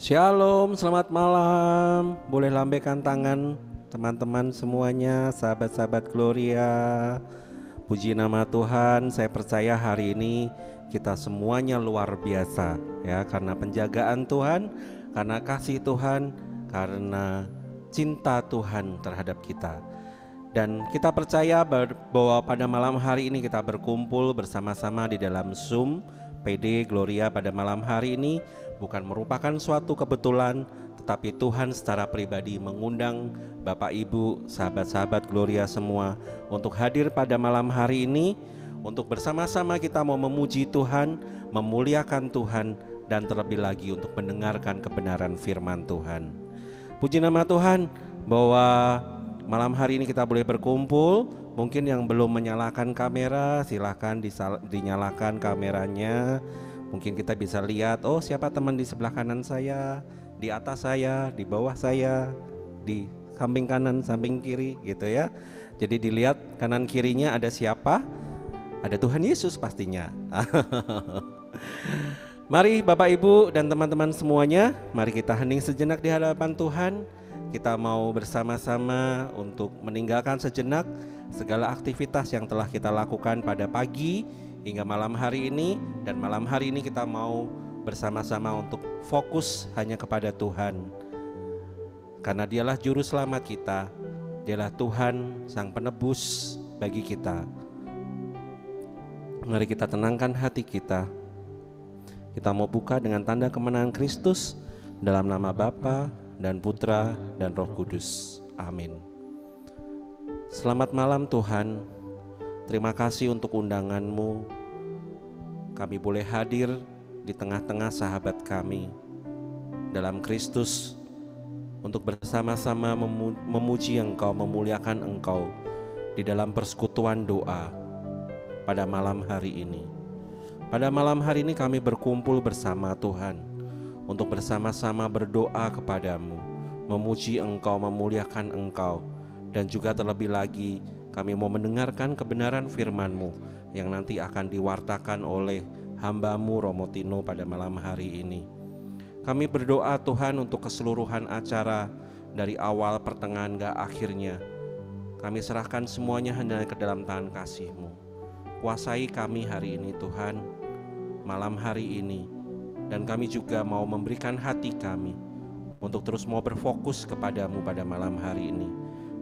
Shalom, selamat malam. Boleh lambaikan tangan teman-teman semuanya, sahabat-sahabat Gloria. Puji nama Tuhan, saya percaya hari ini kita semuanya luar biasa ya, karena penjagaan Tuhan, karena kasih Tuhan, karena cinta Tuhan terhadap kita. Dan kita percaya bahwa pada malam hari ini kita berkumpul bersama-sama di dalam Zoom PD Gloria pada malam hari ini bukan merupakan suatu kebetulan, tetapi Tuhan secara pribadi mengundang Bapak Ibu, sahabat-sahabat Gloria semua untuk hadir pada malam hari ini, untuk bersama-sama kita mau memuji Tuhan, memuliakan Tuhan, dan terlebih lagi untuk mendengarkan kebenaran firman Tuhan. Puji nama Tuhan bahwa malam hari ini kita boleh berkumpul. Mungkin yang belum menyalakan kamera, silahkan dinyalakan kameranya. Mungkin kita bisa lihat, oh siapa teman di sebelah kanan saya, di atas saya, di bawah saya, di samping kanan, samping kiri gitu ya. Jadi dilihat kanan kirinya ada siapa? Ada Tuhan Yesus pastinya. Mari Bapak Ibu dan teman-teman semuanya, mari kita hening sejenak di hadapan Tuhan. Kita mau bersama-sama untuk meninggalkan sejenak segala aktivitas yang telah kita lakukan pada pagi hingga malam hari ini. Dan malam hari ini kita mau bersama-sama untuk fokus hanya kepada Tuhan, karena Dialah Juru Selamat kita, Dialah Tuhan Sang Penebus bagi kita. Mari kita tenangkan hati kita. Kita mau buka dengan tanda kemenangan Kristus dalam nama Bapa dan Putra dan Roh Kudus. Amin. Selamat malam Tuhan. Terima kasih untuk undangan-Mu. Kami boleh hadir di tengah-tengah sahabat kami dalam Kristus untuk bersama-sama memuji Engkau, memuliakan Engkau di dalam persekutuan doa pada malam hari ini. Pada malam hari ini kami berkumpul bersama Tuhan untuk bersama-sama berdoa kepadamu, memuji Engkau, memuliakan Engkau, dan juga terlebih lagi kami mau mendengarkan kebenaran firman-Mu yang nanti akan diwartakan oleh hamba-Mu Romo Tino pada malam hari ini. Kami berdoa Tuhan untuk keseluruhan acara dari awal, pertengahan, hingga akhirnya. Kami serahkan semuanya hanya ke dalam tangan kasih-Mu. Kuasai kami hari ini Tuhan, malam hari ini. Dan kami juga mau memberikan hati kami untuk terus mau berfokus kepadamu pada malam hari ini.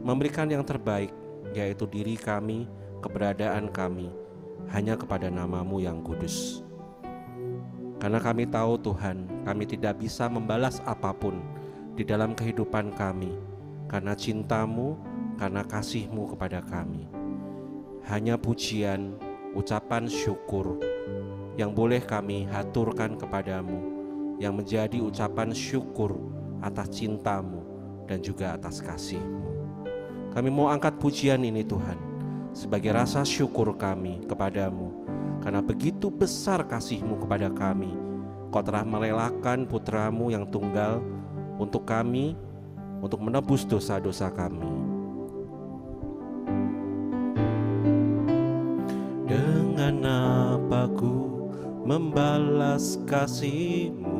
Memberikan yang terbaik, yaitu diri kami, keberadaan kami, hanya kepada nama-Mu yang kudus. Karena kami tahu Tuhan, kami tidak bisa membalas apapun di dalam kehidupan kami, karena cinta-Mu, karena kasih-Mu kepada kami. Hanya pujian, ucapan syukur yang boleh kami haturkan kepadamu, yang menjadi ucapan syukur atas cinta-Mu dan juga atas kasih-Mu. Kami mau angkat pujian ini Tuhan sebagai rasa syukur kami kepadamu, karena begitu besar kasih-Mu kepada kami. Kau telah merelakan putra-Mu yang tunggal untuk kami, untuk menebus dosa-dosa kami. Dengan apa ku membalas kasih-Mu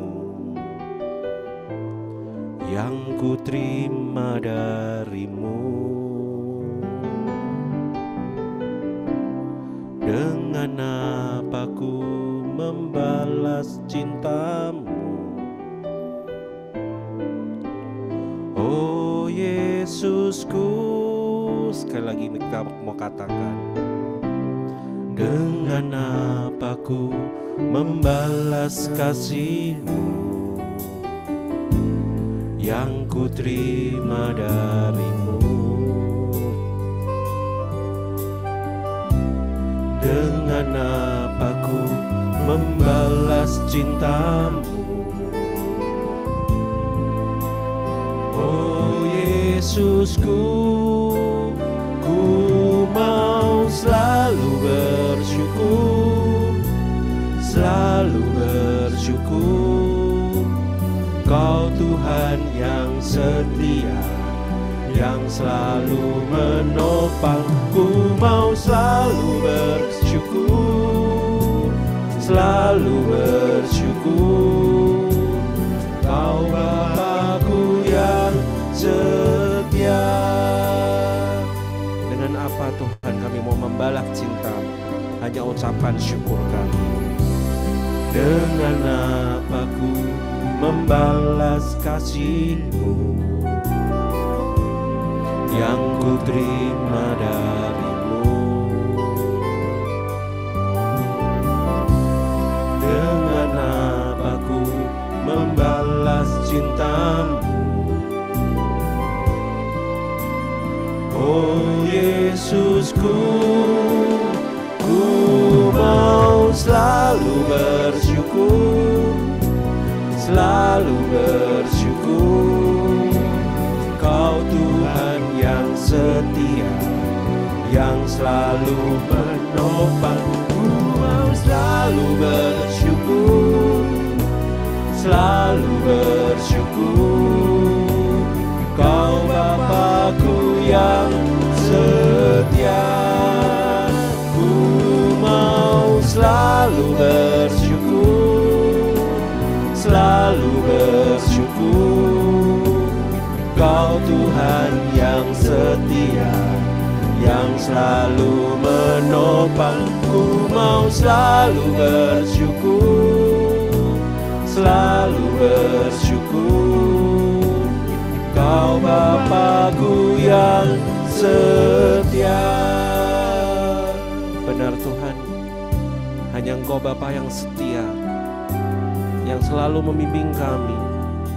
yang ku terima dari-Mu? Dengan apa ku membalas cinta-Mu? Oh Yesusku, sekali lagi kita mau katakan, dengan apa ku membalas kasih-Mu yang ku terima dari-Mu? Dengan apa ku membalas cinta-Mu? Oh Yesusku, ku mau selalu bersyukur, selalu bersyukur. Kau Tuhan yang setia, yang selalu menopang. Ku mau selalu bersyukur, selalu bersyukur. Kau Bapa-Ku yang setia. Dengan apa Tuhan kami mau membalas cinta-Mu? Hanya ucapan syukur kami. Dengan apa ku membalas kasih-Mu yang ku terima dari-Mu? Dengan apa ku membalas cinta-Mu? Oh Yesusku, ku mau selalu bersyukur, selalu bersyukur. Kau Tuhan yang setia, yang selalu menopang. Ku mau selalu bersyukur, selalu bersyukur. Kau Bapa-Ku yang setia. Ku mau selalu bersyukur, selalu bersyukur. Kau Tuhan yang setia, yang selalu menopang. Ku mau selalu bersyukur, selalu bersyukur. Kau Bapa-Ku yang setia. Benar Tuhan, hanya Engkau Bapa yang setia, yang selalu membimbing kami,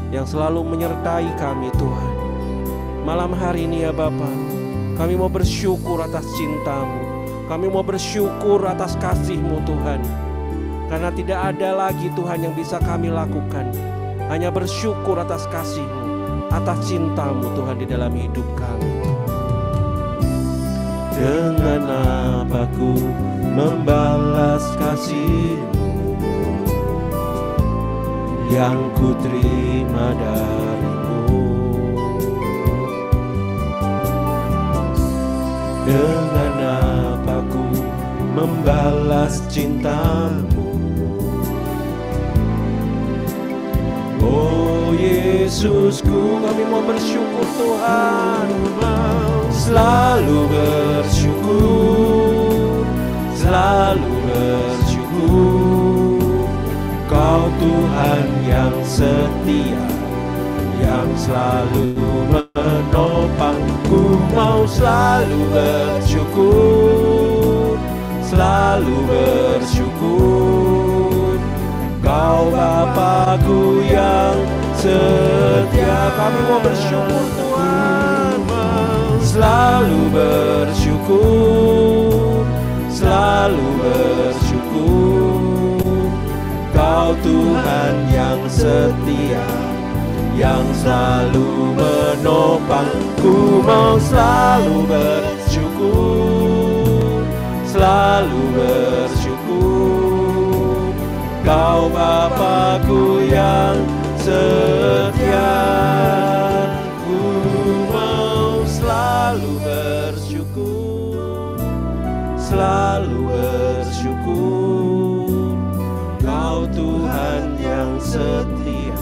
yang selalu menyertai kami Tuhan. Malam hari ini ya Bapa, kami mau bersyukur atas cinta-Mu, kami mau bersyukur atas kasih-Mu Tuhan. Karena tidak ada lagi Tuhan yang bisa kami lakukan, hanya bersyukur atas kasih-Mu, atas cinta-Mu Tuhan di dalam hidup kami. Dengan apa ku membalas kasih-Mu yang ku terima dari-Mu? Dengan apa ku membalas cinta-Mu? Oh Yesusku, kami mau bersyukur Tuhan. Mau selalu bersyukur, selalu bersyukur. Kau Tuhan yang setia, yang selalu menopang. Ku mau selalu bersyukur, selalu bersyukur. Kau Bapa-Ku yang setia. Kami mau bersyukur Tuhan. selalu bersyukur, selalu bersyukur. Kau Tuhan yang setia, yang selalu menopang. Ku mau selalu bersyukur, selalu bersyukur. Kau Bapa-Ku yang setia. Ku mau selalu bersyukur, selalu bersyukur. Kau Tuhan yang setia,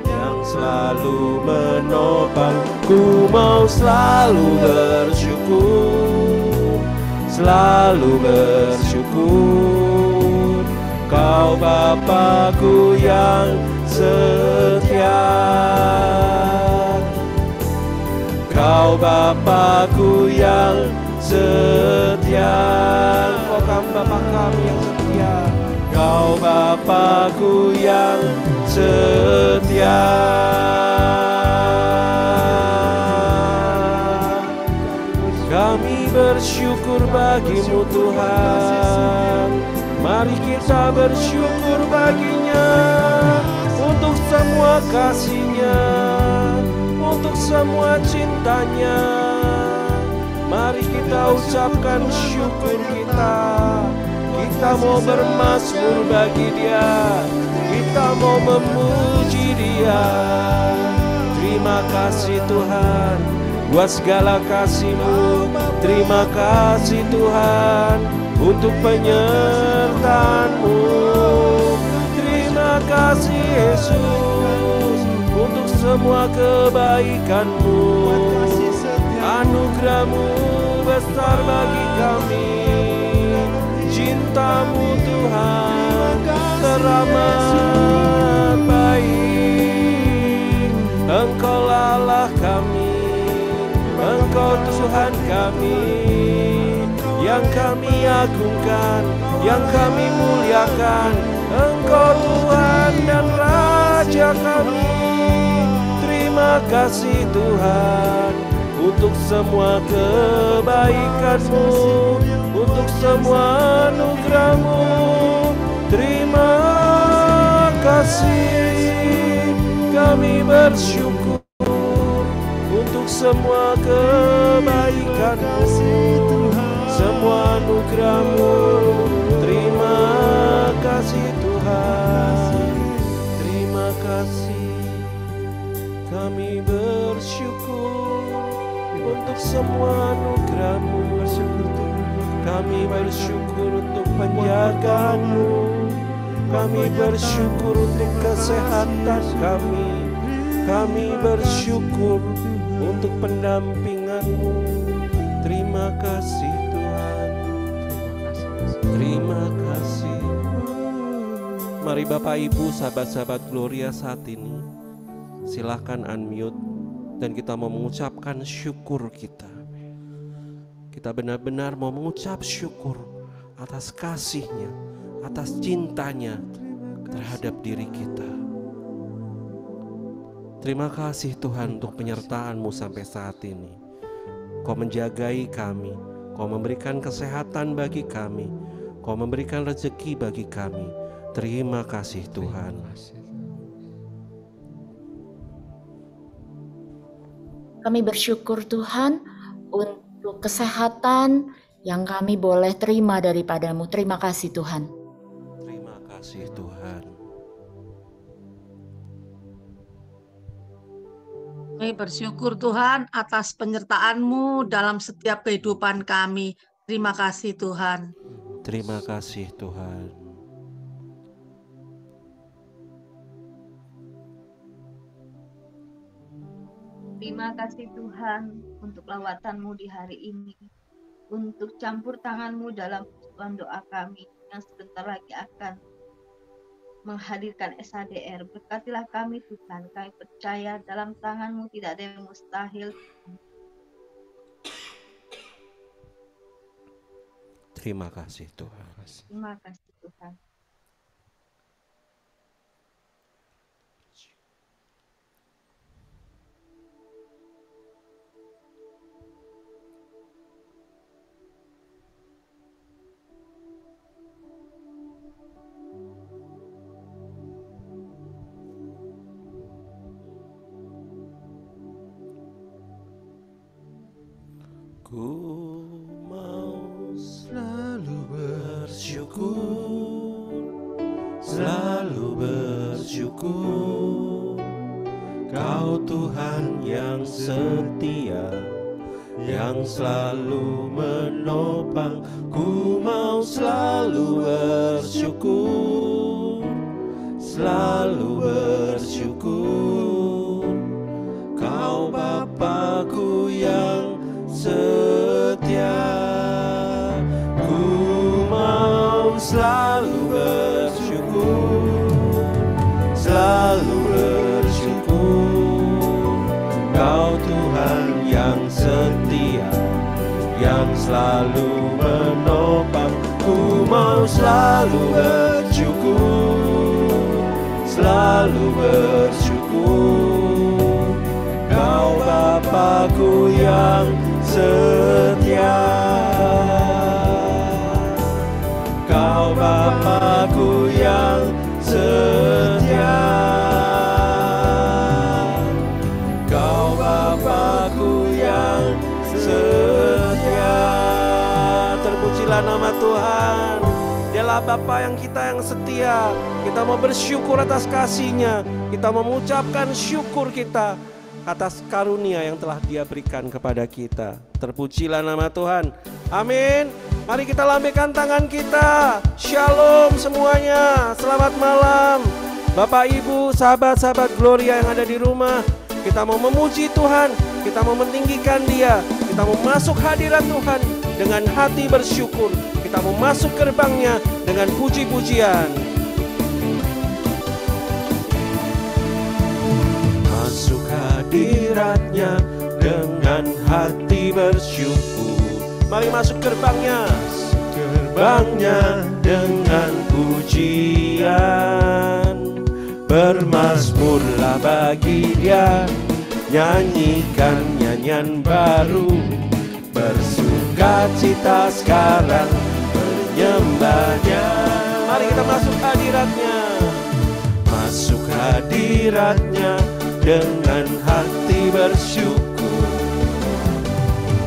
yang selalu menopang. Ku mau selalu bersyukur, selalu bersyukur. Kau Bapa-Ku yang setia. Kau Bapa-Ku yang setia. Kau kan Bapa kami yang setia. Kau Bapa-Ku yang setia. Kami bersyukur bagi-Mu Tuhan. Mari kita bersyukur bagi-Nya untuk semua kasih-Nya, untuk semua cinta-Nya. Mari kita ucapkan syukur kita. Kita mau bermazmur bagi Dia, kita mau memuji Dia. Terima kasih Tuhan buat segala kasih-Mu. Terima kasih Tuhan untuk penyertaan-Mu. Terima kasih Yesus untuk semua kebaikan-Mu. Anugerah-Mu besar bagi kami. Cinta-Mu Tuhan teramat baik. Engkau Allah kami, Engkau Tuhan kami, yang kami agungkan, yang kami muliakan. Engkau Tuhan dan Raja kami. Terima kasih Tuhan untuk semua kebaikan-Mu, untuk semua anugerah-Mu. Terima kasih, kami bersyukur untuk semua kebaikan-Mu, semua anugerah-Mu. Terima kasih Tuhan, terima kasih. Kami bersyukur untuk semua anugerah-Mu. Kami bersyukur untuk penjagaan-Mu. Kami bersyukur untuk kesehatan kami. Kami bersyukur untuk pendampingan-Mu. Terima kasih Tuhan. Terima kasih. Mari Bapak Ibu, sahabat-sahabat Gloria saat ini, silahkan unmute dan kita mau mengucapkan syukur kita. Kita benar-benar mau mengucap syukur atas kasih-Nya, atas cintanya terhadap diri kita. Terima kasih Tuhan untuk penyertaan-Mu sampai saat ini. Kau menjagai kami, Kau memberikan kesehatan bagi kami, Kau memberikan rezeki bagi kami. Terima kasih Tuhan. Kami bersyukur Tuhan untuk kesehatan yang kami boleh terima daripada-Mu. Terima kasih Tuhan. Terima kasih Tuhan. Kami bersyukur Tuhan atas penyertaan-Mu dalam setiap kehidupan kami. Terima kasih Tuhan. Terima kasih Tuhan. Terima kasih Tuhan untuk lawatan-Mu di hari ini, untuk campur tangan-Mu dalam persekutuan doa kami yang sebentar lagi akan menghadirkan SHDR. Berkatilah kami Tuhan, kami percaya dalam tangan-Mu tidak ada yang mustahil. Terima kasih Tuhan. Terima kasih Tuhan. Ku mau selalu bersyukur, selalu bersyukur. Kau Tuhan yang setia, yang selalu menopang. Ku mau selalu bersyukur, selalu bersyukur. Kau Bapa-Ku yang setia. Ku mau selalu bersyukur, selalu bersyukur. Kau Tuhan yang setia, yang selalu menopang. Ku mau selalu bersyukur, selalu bersyukur. Kau Bapa-Ku yang setia. Kau Bapa-Ku yang setia. Kau Bapa-Ku yang setia. Terpujilah nama Tuhan. Dialah Bapa yang setia. Kita mau bersyukur atas kasih-Nya. Kita mengucapkan syukur kita atas karunia yang telah Dia berikan kepada kita. Terpujilah nama Tuhan. Amin. Mari kita lambaikan tangan kita. Shalom semuanya. Selamat malam. Bapak, Ibu, sahabat-sahabat Gloria yang ada di rumah. Kita mau memuji Tuhan. Kita mau mentinggikan Dia. Kita mau masuk hadirat Tuhan dengan hati bersyukur. Kita mau masuk gerbang-Nya dengan puji-pujian. Masuk hadirat-Nya dengan hati bersyukur. Mari masuk gerbang-Nya, gerbang-Nya dengan pujian. Bermazmurlah bagi Dia, nyanyikan nyanyian baru. Bersukacita sekarang menyembah-Nya. Mari kita masuk hadirat-Nya. Masuk hadirat-Nya dengan hati bersyukur.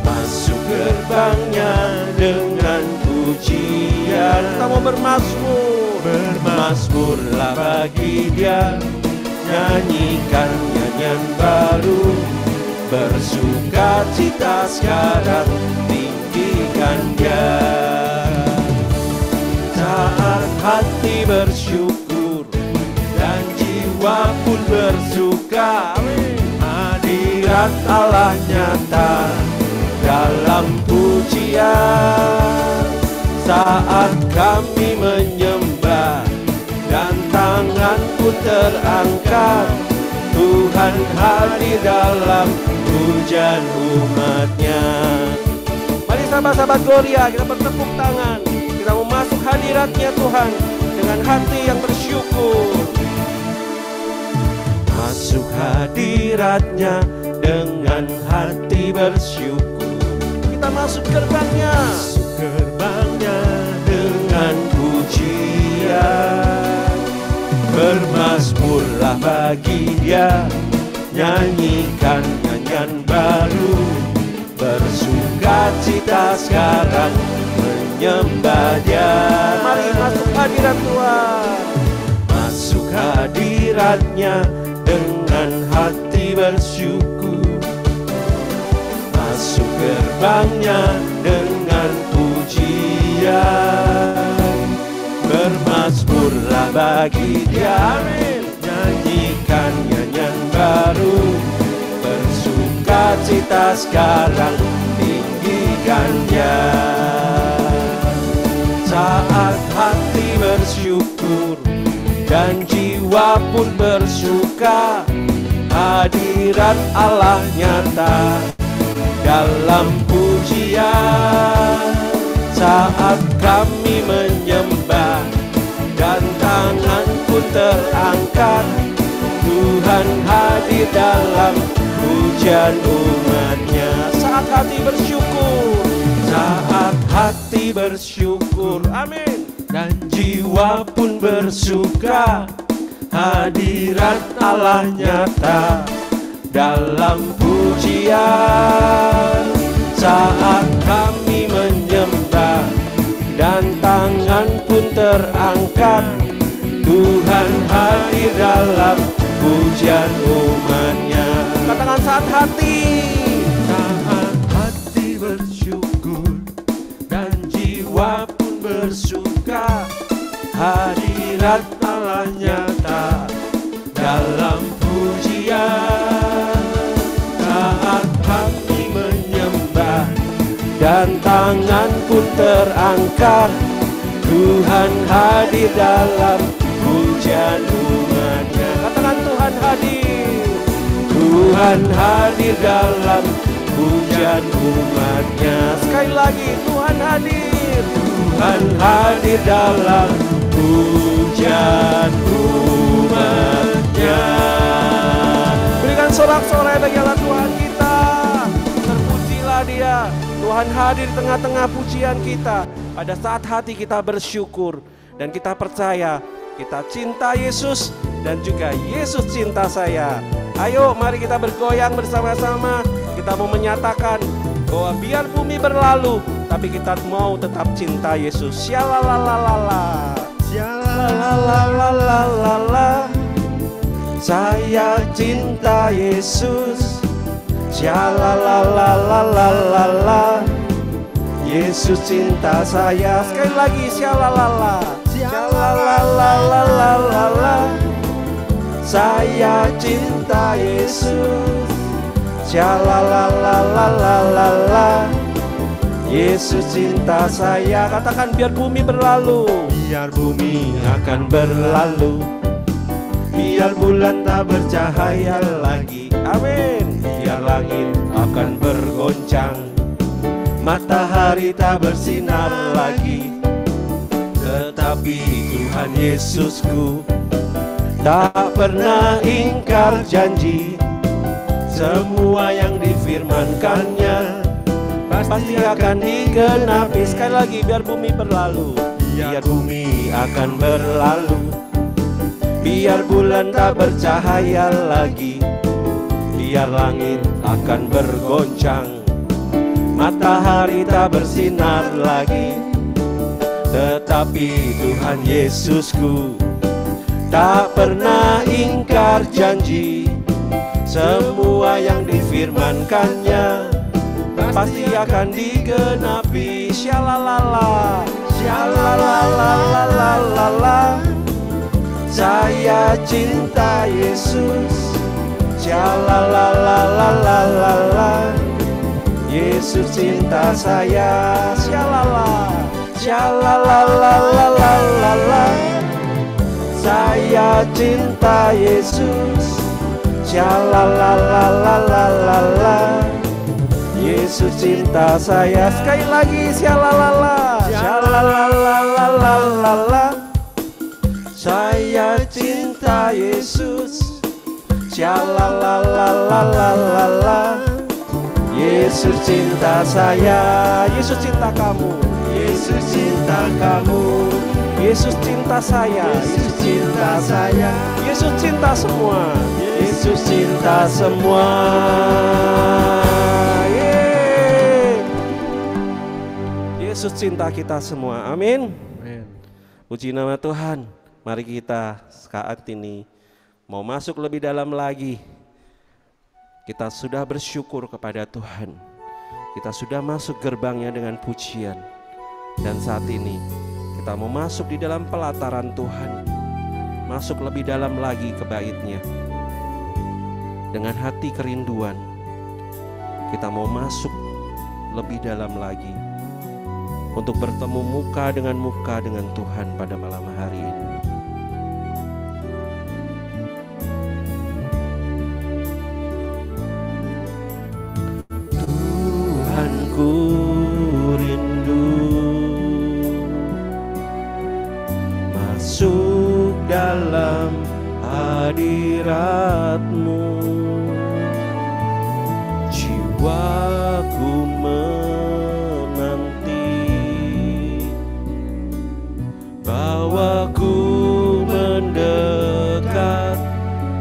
Masuk gerbang-Nya dengan pujian. Kita mau bermazmur. Bermazmurlah bagi Dia, nyanyikan nyanyian baru. Bersukacita sekarang, tinggikan Dia. Saat hati bersyukur dan jiwa pun bersuka, hadirat Allah nyata dalam pujian. Saat kami menyembah dan tangan pun terangkat, Tuhan hadir dalam pujian umat-Nya. Mari sahabat-sahabat Gloria, kita bertepuk tangan. Kita mau masuk hadirat-Nya Tuhan dengan hati yang bersyukur. Masuk hadirat-Nya dengan hati bersyukur. Kita masuk gerbang-Nya. Masuk gerbang-Nya dengan pujian. Bermazmurlah bagi Dia, nyanyikan nyanyian baru. Bersukacita sekarang menyembah Dia. Mari masuk hadirat Tuhan. Masuk hadirat-Nya dengan hati bersyukur. Masuk gerbang-Nya dengan pujian. Bermazmurlah bagi Dia, amin. Nyanyikan nyanyian baru. Bersukacita sekarang, tinggikan Dia. Saat hati bersyukur dan jiwa pun bersuka, hadirat Allah nyata dalam pujian. Saat kami menyembah dan tangan pun terangkat, Tuhan hadir dalam pujian umat-Nya. Saat hati bersyukur, saat hati bersyukur, amin. Dan jiwa pun bersuka, hadirat Allah nyata dalam pujian. Saat kami menyembah dan tangan pun terangkat, Tuhan hadir dalam pujian umat-Nya. Katakan saat hati bersyukur dan jiwa pun bersuka, hadirat Allah nyata dalam pujian. Saat kami menyembah dan tangan pun terangkat, Tuhan hadir dalam pujian umat-Nya. Katakan Tuhan hadir. Tuhan hadir dalam pujian umat-Nya. Sekali lagi, Tuhan hadir. Tuhan hadir dalam pujian umat-Nya. Berikan sorak-sorai bagi Allah Tuhan kita. Terpujilah Dia. Tuhan hadir di tengah-tengah pujian kita. Pada saat hati kita bersyukur dan kita percaya kita cinta Yesus dan juga Yesus cinta saya. Ayo mari kita bergoyang bersama-sama. Kita mau menyatakan bahwa biar bumi berlalu, tapi kita mau tetap cinta Yesus. Syalalalala, syalalalala, saya cinta Yesus. Syalalalala, Yesus cinta saya. Sekali lagi, syalalala, syalalalala, saya cinta Yesus. Syalalalala, Yesus cinta saya. Katakan biar bumi berlalu, biar bumi akan berlalu, biar bulan tak bercahaya lagi. Amin. Biar langit akan bergoncang, matahari tak bersinar lagi, tetapi Tuhan Yesusku tak pernah ingkar janji. Semua yang difirmankannya pasti akan digenapi. Sekali lagi, biar bumi berlalu, biar bumi akan berlalu, biar bulan tak bercahaya lagi, biar langit akan bergoncang, matahari tak bersinar lagi, tetapi Tuhan Yesusku tak pernah ingkar janji. Semua yang difirmankannya pasti akan digenapi. Syalalala, syalalalalalala, saya cinta Yesus. Syalalalalalala, Yesus cinta saya. Syalala, syalalalalalala, saya cinta Yesus. Syalalalalalalala, Yesus cinta saya. Sekali lagi, syalalala, syalalalalalala, saya cinta Yesus. Syalalalalalalala, Yesus cinta saya. Yesus cinta kamu, Yesus cinta kamu, Yesus cinta saya, Yesus cinta saya, Yesus cinta semua, Yesus cinta semua. Yesus cinta kita semua. Amin. Puji nama Tuhan. Mari kita saat ini mau masuk lebih dalam lagi. Kita sudah bersyukur kepada Tuhan. Kita sudah masuk gerbangnya dengan pujian. Dan saat ini kita mau masuk di dalam pelataran Tuhan. Masuk lebih dalam lagi ke bait-Nya. Dengan hati kerinduan, kita mau masuk lebih dalam lagi untuk bertemu muka dengan Tuhan pada malam hari ini. Tuhanku rindu masuk dalam hadirat-Mu. Jiwaku menanti, bawaku mendekat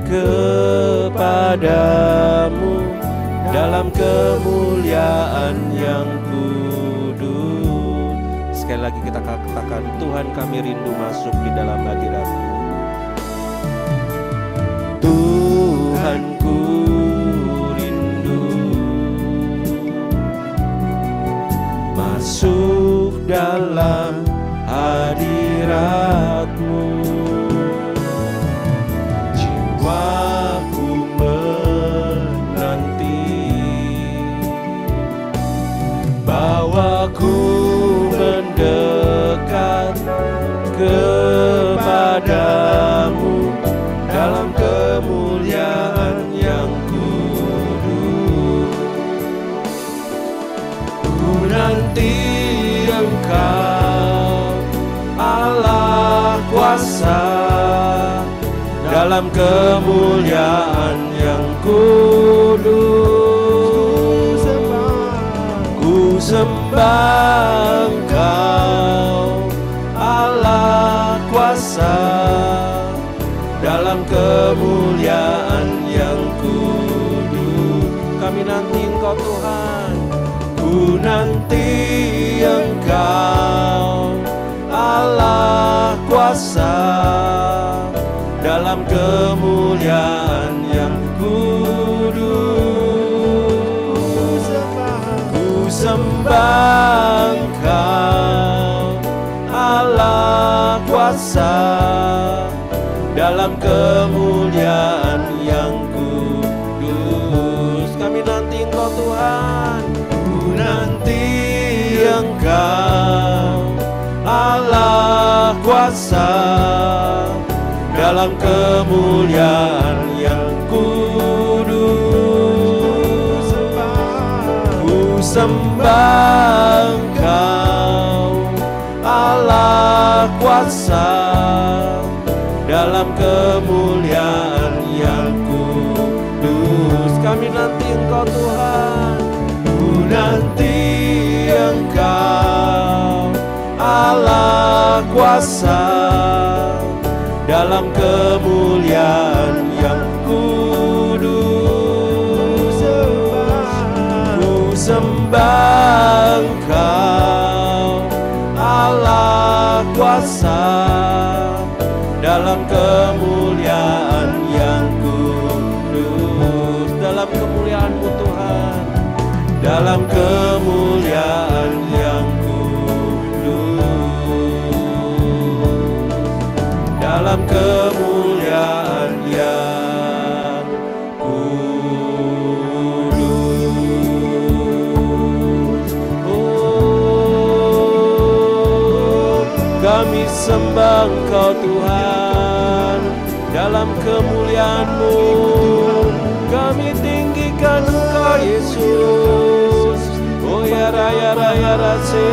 kepadamu dalam kemuliaan kemuliaan yang kudus. Sekali lagi kita katakan, Tuhan kami rindu masuk di dalam hadirat-Mu. Tuhanku rindu masuk dalam hadirat-Mu. Jiwaku menanti, bawaku mendekat kepadamu dalam kemuliaan yang kudus. Ku nanti Engkau Allah kuasa dalam kemuliaan yang kudus. Ku sembah Engkau Allah kuasa dalam kemuliaan yang kudus. Kami nanti Engkau Tuhan, ku nanti Engkau Allah kuasa dalam kemuliaan yang kudus. Ku sembah Engkau Allah kuasa dalam kemuliaan yang kudus. Kami nanti Engkau Tuhan, ku nanti Engkau Allah kuasa dalam kemuliaan yang kudus. Ku sembah Engkau Allah kuasa dalam kemuliaan yang kudus. Kami nanti Engkau Tuhan, ku nanti Engkau Allah kuasa dalam kemuliaan yang kudus. Ku sembah Engkau Allah kuasa dalam kemuliaan yang kudus. Dalam kemuliaan-Mu Tuhan, dalam kemuliaan yang kudus, dalam kemuliaan yang kudus. Oh, kami sembah Engkau Tuhan, dalam kemuliaan-Mu kami tinggikan Engkau Yesus. Oh ya raya raya rase,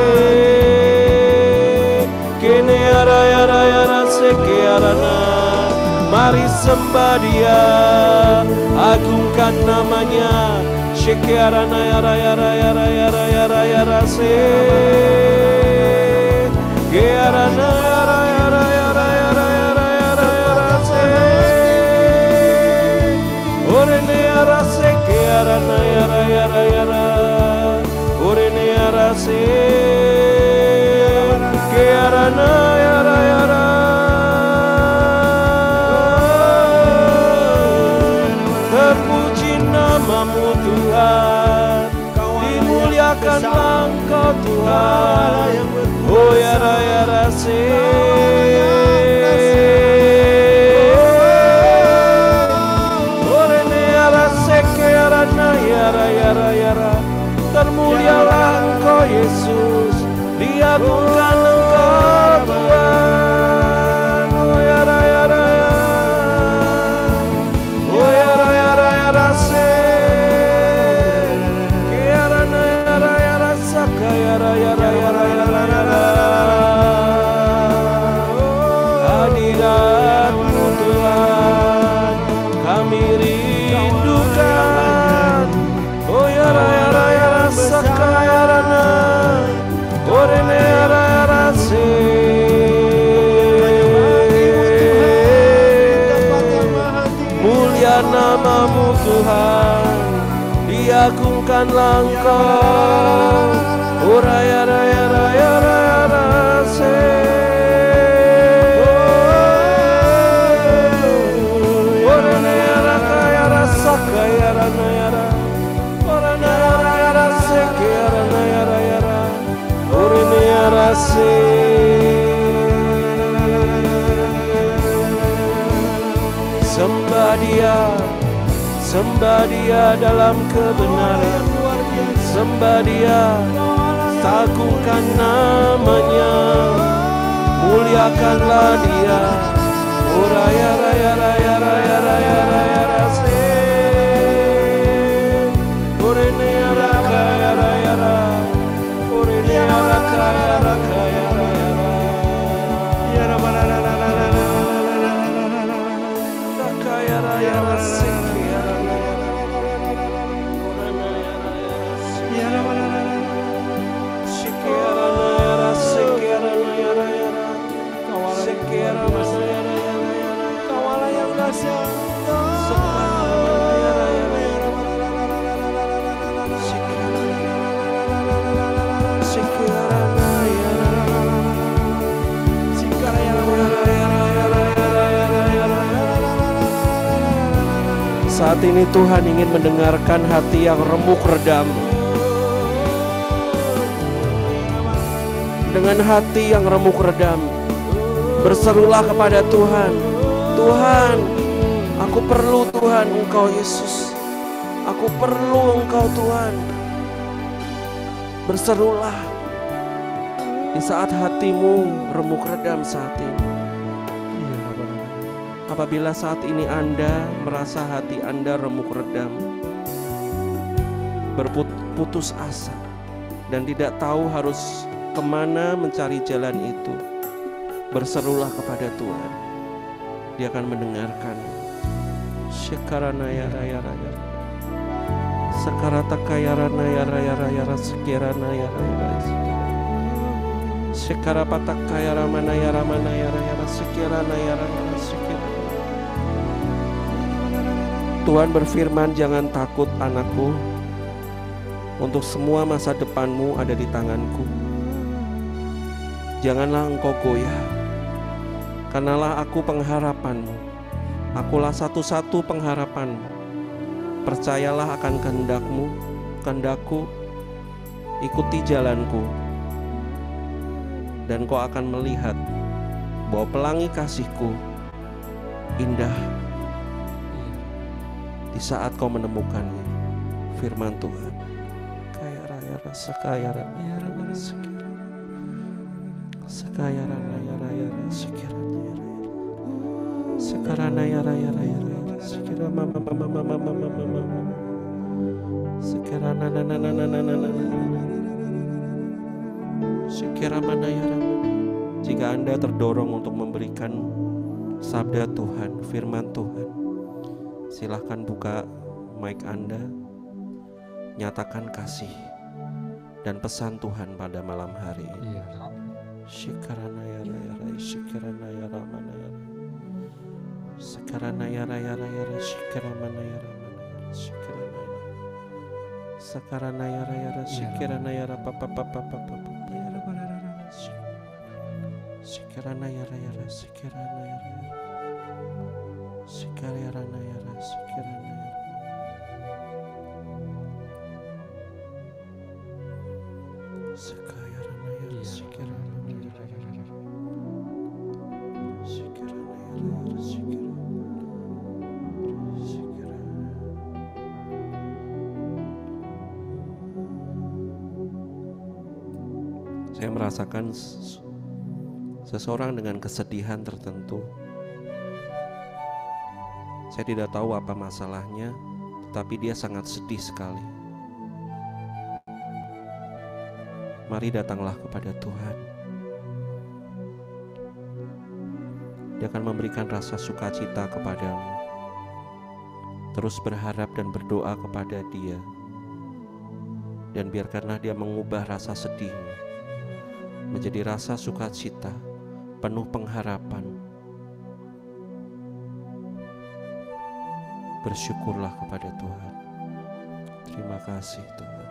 kene ya raya raya rase kearana. Mari sembah Dia, agungkan namanya. Shekearana ya raya raya raya raya raya rase, kearana ya raya raya raya raya raya raya rase. Orene ya rase kearana ya raya raya raya. Orene ya rase kearana ya raya raya. Terpuji nama-Mu Tuhan, dimuliakanlah Engkau Tuhan. Oh ya raya rase, orene ya rase kearana ya raya raya raya. Termulialah Engkau Yesus, diagungkan Engkau Tuhan. Oh ya raya raya, oh ya raya raya rase, kearana ya raya rasa kaya raya raya raya raya raya. Hadirat-Mu Tuhan kami rindukan. Oh ya raya raya rasa kaya rana, orene raya rase. Mulia nama-Mu Tuhan, diagungkanlah Engkau. Uraya raya raya raya rase. Oraya raya rasa kaya raya raya. Oraya raya rase kaya raya raya raya. Oraya rase. Sembah Dia dalam kebenaran, sembah Dia, agungkan namanya, muliakanlah Dia. Uraya raya raya raya raya raya rase. Urene raka ya raya ra. Urene raka ya raka ya raya ra. Ya ra la la la la la la. Raka ya raya rase. Saat ini Tuhan ingin mendengarkan hati yang remuk redam. Dengan hati yang remuk redam, berserulah kepada Tuhan. Tuhan, aku perlu Tuhan Engkau Yesus. Aku perlu Engkau Tuhan. Berserulah di saat hatimu remuk redam saat ini. Apabila saat ini Anda merasa hati Anda remuk redam, berputus asa, dan tidak tahu harus kemana mencari jalan itu, berserulah kepada Tuhan. Dia akan mendengarkan. Sekaranaya raya raya, sekaratakayarana ya raya raya sekirana ya raya raya, sekarapatakayara ya ramana ya raya sekirana ya raya sekirana. Tuhan berfirman, jangan takut anakku, untuk semua masa depanmu ada di tanganku. Janganlah engkau goyah, karenalah aku pengharapanmu. Akulah satu-satu pengharapanmu. Percayalah akan kehendakku, ikuti jalanku, dan kau akan melihat bahwa pelangi kasihku indah di saat kau menemukannya. Firman Tuhan. Kaya raya rasa kaya raya rasa sekaya raya raya sekiranya sekarana ya raya raya sekira mama mama mama mama mama sekirana na na na na na na na sekira mana ya rama. Jika Anda terdorong untuk memberikan sabda Tuhan, firman Tuhan, silahkan buka mic Anda, nyatakan kasih dan pesan Tuhan pada malam hari ini. Shikarana ya raya raya, shikarana ya ramana ya raya, shikarana ya raya raya raya, shikarana ya ramana ya, shikarana ya, sakarana ya raya raya, shikarana ya rapa papa papa papa, shikarana ya raya raya, shikarana ya raya, shikarana ya raya, shikarana ya. Saya merasakan seseorang dengan kesedihan tertentu. Saya tidak tahu apa masalahnya, tetapi dia sangat sedih sekali. Mari datanglah kepada Tuhan. Dia akan memberikan rasa sukacita kepadamu. Terus berharap dan berdoa kepada Dia. Dan biarkanlah Dia mengubah rasa sedihmu menjadi rasa sukacita, penuh pengharapan. Bersyukurlah kepada Tuhan. Terima kasih Tuhan.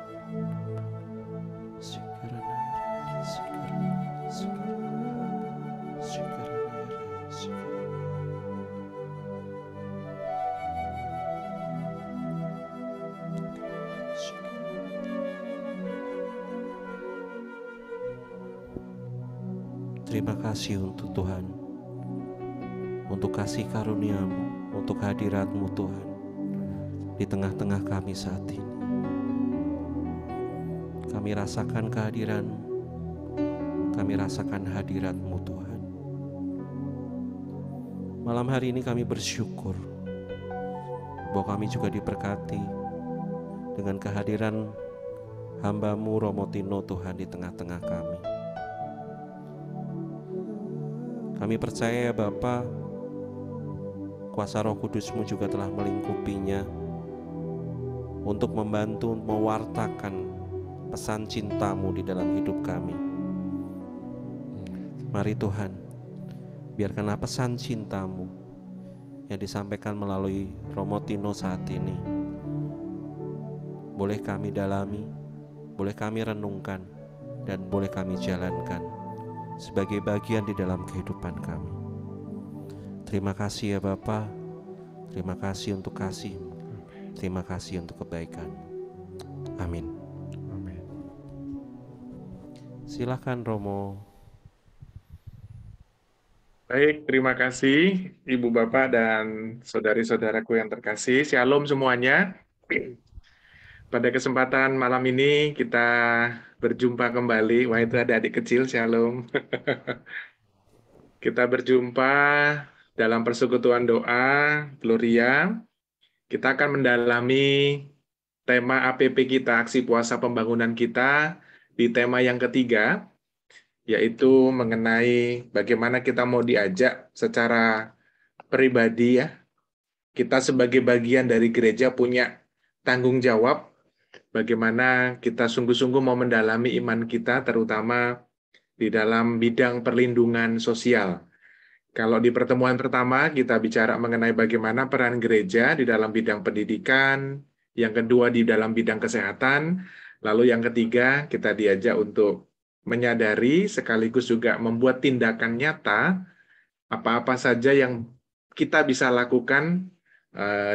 Terima kasih untuk Tuhan, untuk kasih karunia-Mu, untuk hadirat-Mu Tuhan di tengah-tengah kami saat ini. Kami rasakan kehadiran-Mu, kami rasakan hadirat-Mu Tuhan. Malam hari ini kami bersyukur bahwa kami juga diberkati dengan kehadiran hamba-Mu Romo Tino Tuhan di tengah-tengah kami. Kami percaya ya Bapa, kuasa Roh Kudus-Mu juga telah melingkupinya untuk membantu mewartakan pesan cinta-Mu di dalam hidup kami. Mari Tuhan, biarkanlah pesan cinta-Mu yang disampaikan melalui Romo Tino saat ini boleh kami dalami, boleh kami renungkan, dan boleh kami jalankan sebagai bagian di dalam kehidupan kami. Terima kasih ya Bapa, terima kasih untuk kasih-Mu, terima kasih untuk kebaikan. Amin. Amin. Silakan Romo. Baik, terima kasih Ibu Bapak dan saudari-saudaraku yang terkasih. Shalom semuanya. Pada kesempatan malam ini kita berjumpa kembali. Wah, itu ada adik kecil, shalom. Kita berjumpa dalam persekutuan doa Gloria. Kita akan mendalami tema APP kita, aksi puasa pembangunan kita, di tema yang ketiga, yaitu mengenai bagaimana kita mau diajak secara pribadi ya. Kita sebagai bagian dari gereja punya tanggung jawab bagaimana kita sungguh-sungguh mau mendalami iman kita, terutama di dalam bidang perlindungan sosial. Kalau di pertemuan pertama kita bicara mengenai bagaimana peran gereja di dalam bidang pendidikan, yang kedua di dalam bidang kesehatan, lalu yang ketiga kita diajak untuk menyadari sekaligus juga membuat tindakan nyata apa-apa saja yang kita bisa lakukan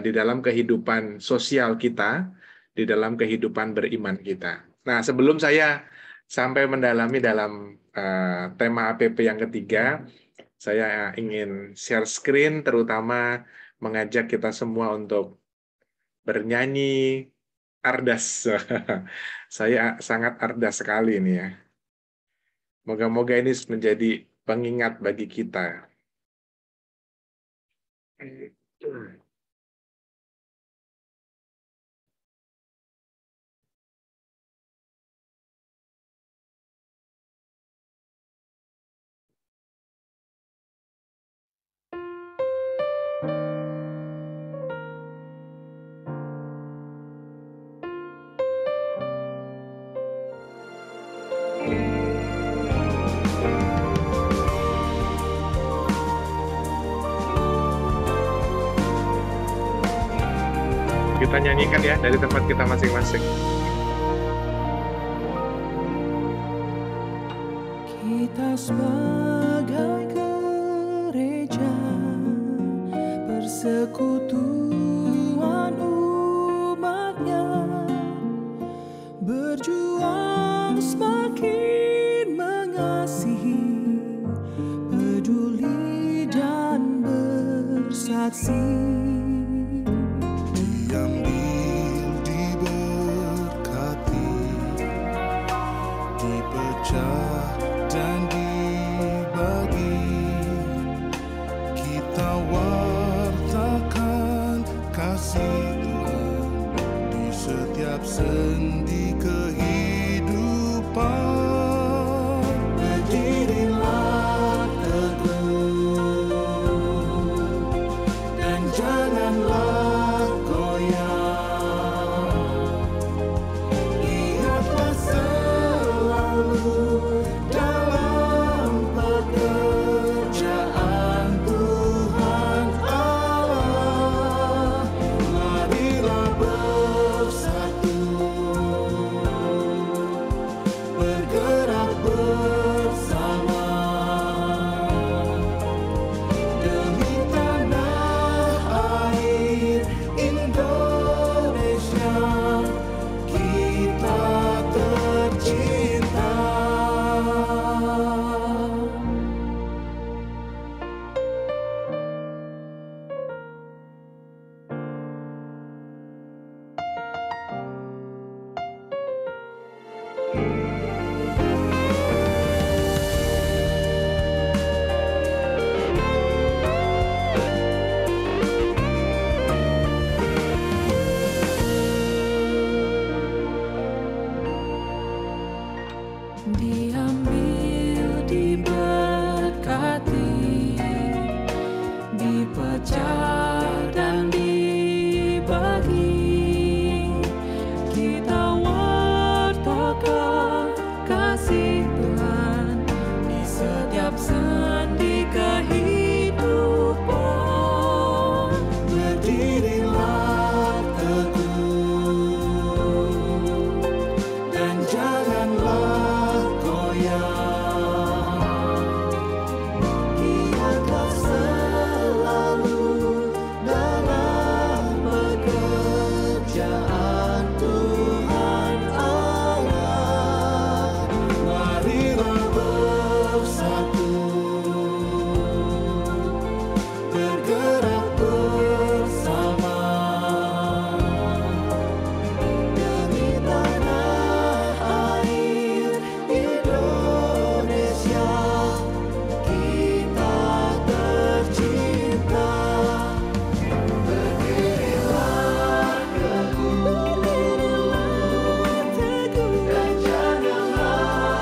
di dalam kehidupan sosial kita, di dalam kehidupan beriman kita. Nah, sebelum saya sampai mendalami dalam tema APP yang ketiga, saya ingin share screen, terutama mengajak kita semua untuk bernyanyi ardas. Saya sangat ardas sekali ini ya. Moga-moga ini menjadi pengingat bagi kita. Kita nyanyikan ya dari tempat kita masing-masing. Kita sebagai gereja, persekutuan umatnya, berjuang semakin mengasihi, peduli dan bersaksi. Sendi kehidupan, berdirilah teguh dan janganlah goyah. Lihatlah selalu dalam pekerjaan Tuhan Allah. Marilah bersatu diambil, diberkati, dipecah dan dibagi. Kita wartakan kasih Tuhan di setiap sendi kehidupan. Berdirilah teguh dan janganlah goyah. Ingatlah selalu dalam pekerjaan Tuhan Allah. Marilah bersatu, bergerak bersama demi tanah air Indonesia kita tercinta. Berdirilah teguh dan janganlah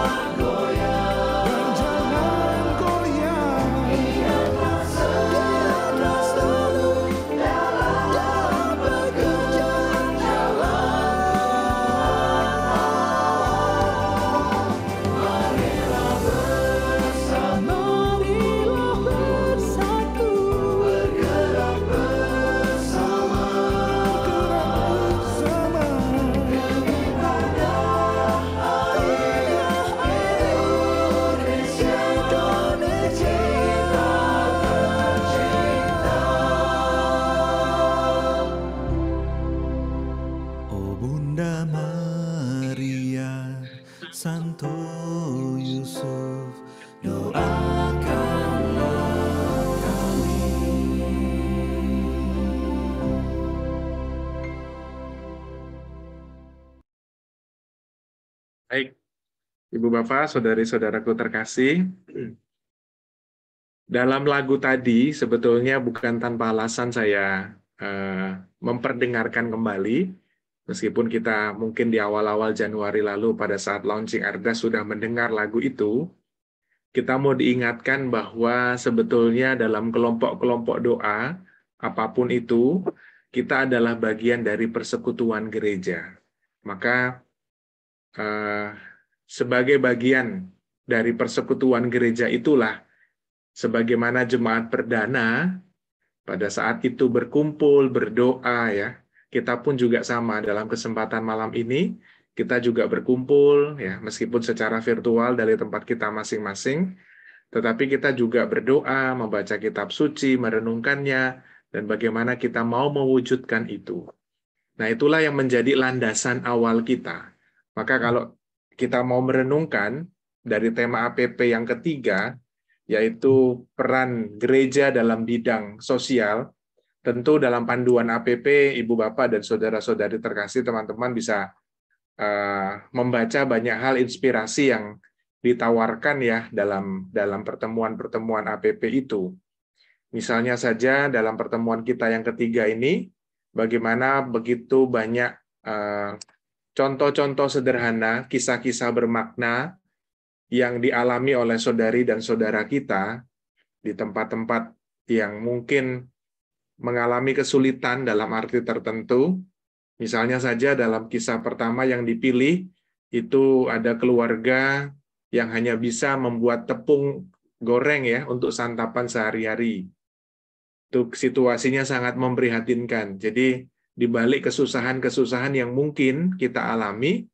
goyah. Ingatlah selalu dalam pekerjaan Allah. Marilah bersatu, bergerak bersama demi tanah air Indonesia tercinta. Oh Bunda Maria, Santo Yusuf, doakanlah kami. Baik, Ibu Bapak, saudari-saudaraku terkasih, dalam lagu tadi sebetulnya bukan tanpa alasan saya memperdengarkan kembali, meskipun kita mungkin di awal-awal Januari lalu pada saat launching Arda sudah mendengar lagu itu, kita mau diingatkan bahwa sebetulnya dalam kelompok-kelompok doa, apapun itu, kita adalah bagian dari persekutuan gereja. Maka sebagai bagian dari persekutuan gereja itulah, sebagaimana jemaat perdana pada saat itu berkumpul, berdoa ya, kita pun juga sama dalam kesempatan malam ini, kita juga berkumpul ya, meskipun secara virtual dari tempat kita masing-masing, tetapi kita juga berdoa, membaca kitab suci, merenungkannya, dan bagaimana kita mau mewujudkan itu. Nah, itulah yang menjadi landasan awal kita. Maka kalau kita mau merenungkan dari tema APP yang ketiga, yaitu peran gereja dalam bidang sosial, tentu dalam panduan APP, Ibu Bapak dan saudara-saudari terkasih, teman-teman bisa membaca banyak hal inspirasi yang ditawarkan ya dalam pertemuan-pertemuan APP itu. Misalnya saja dalam pertemuan kita yang ketiga ini, bagaimana begitu banyak contoh-contoh sederhana, kisah-kisah bermakna yang dialami oleh saudari dan saudara kita di tempat-tempat yang mungkin mengalami kesulitan dalam arti tertentu. Misalnya saja dalam kisah pertama yang dipilih, itu ada keluarga yang hanya bisa membuat tepung goreng ya untuk santapan sehari-hari. Itu situasinya sangat memprihatinkan. Jadi di balik kesusahan-kesusahan yang mungkin kita alami,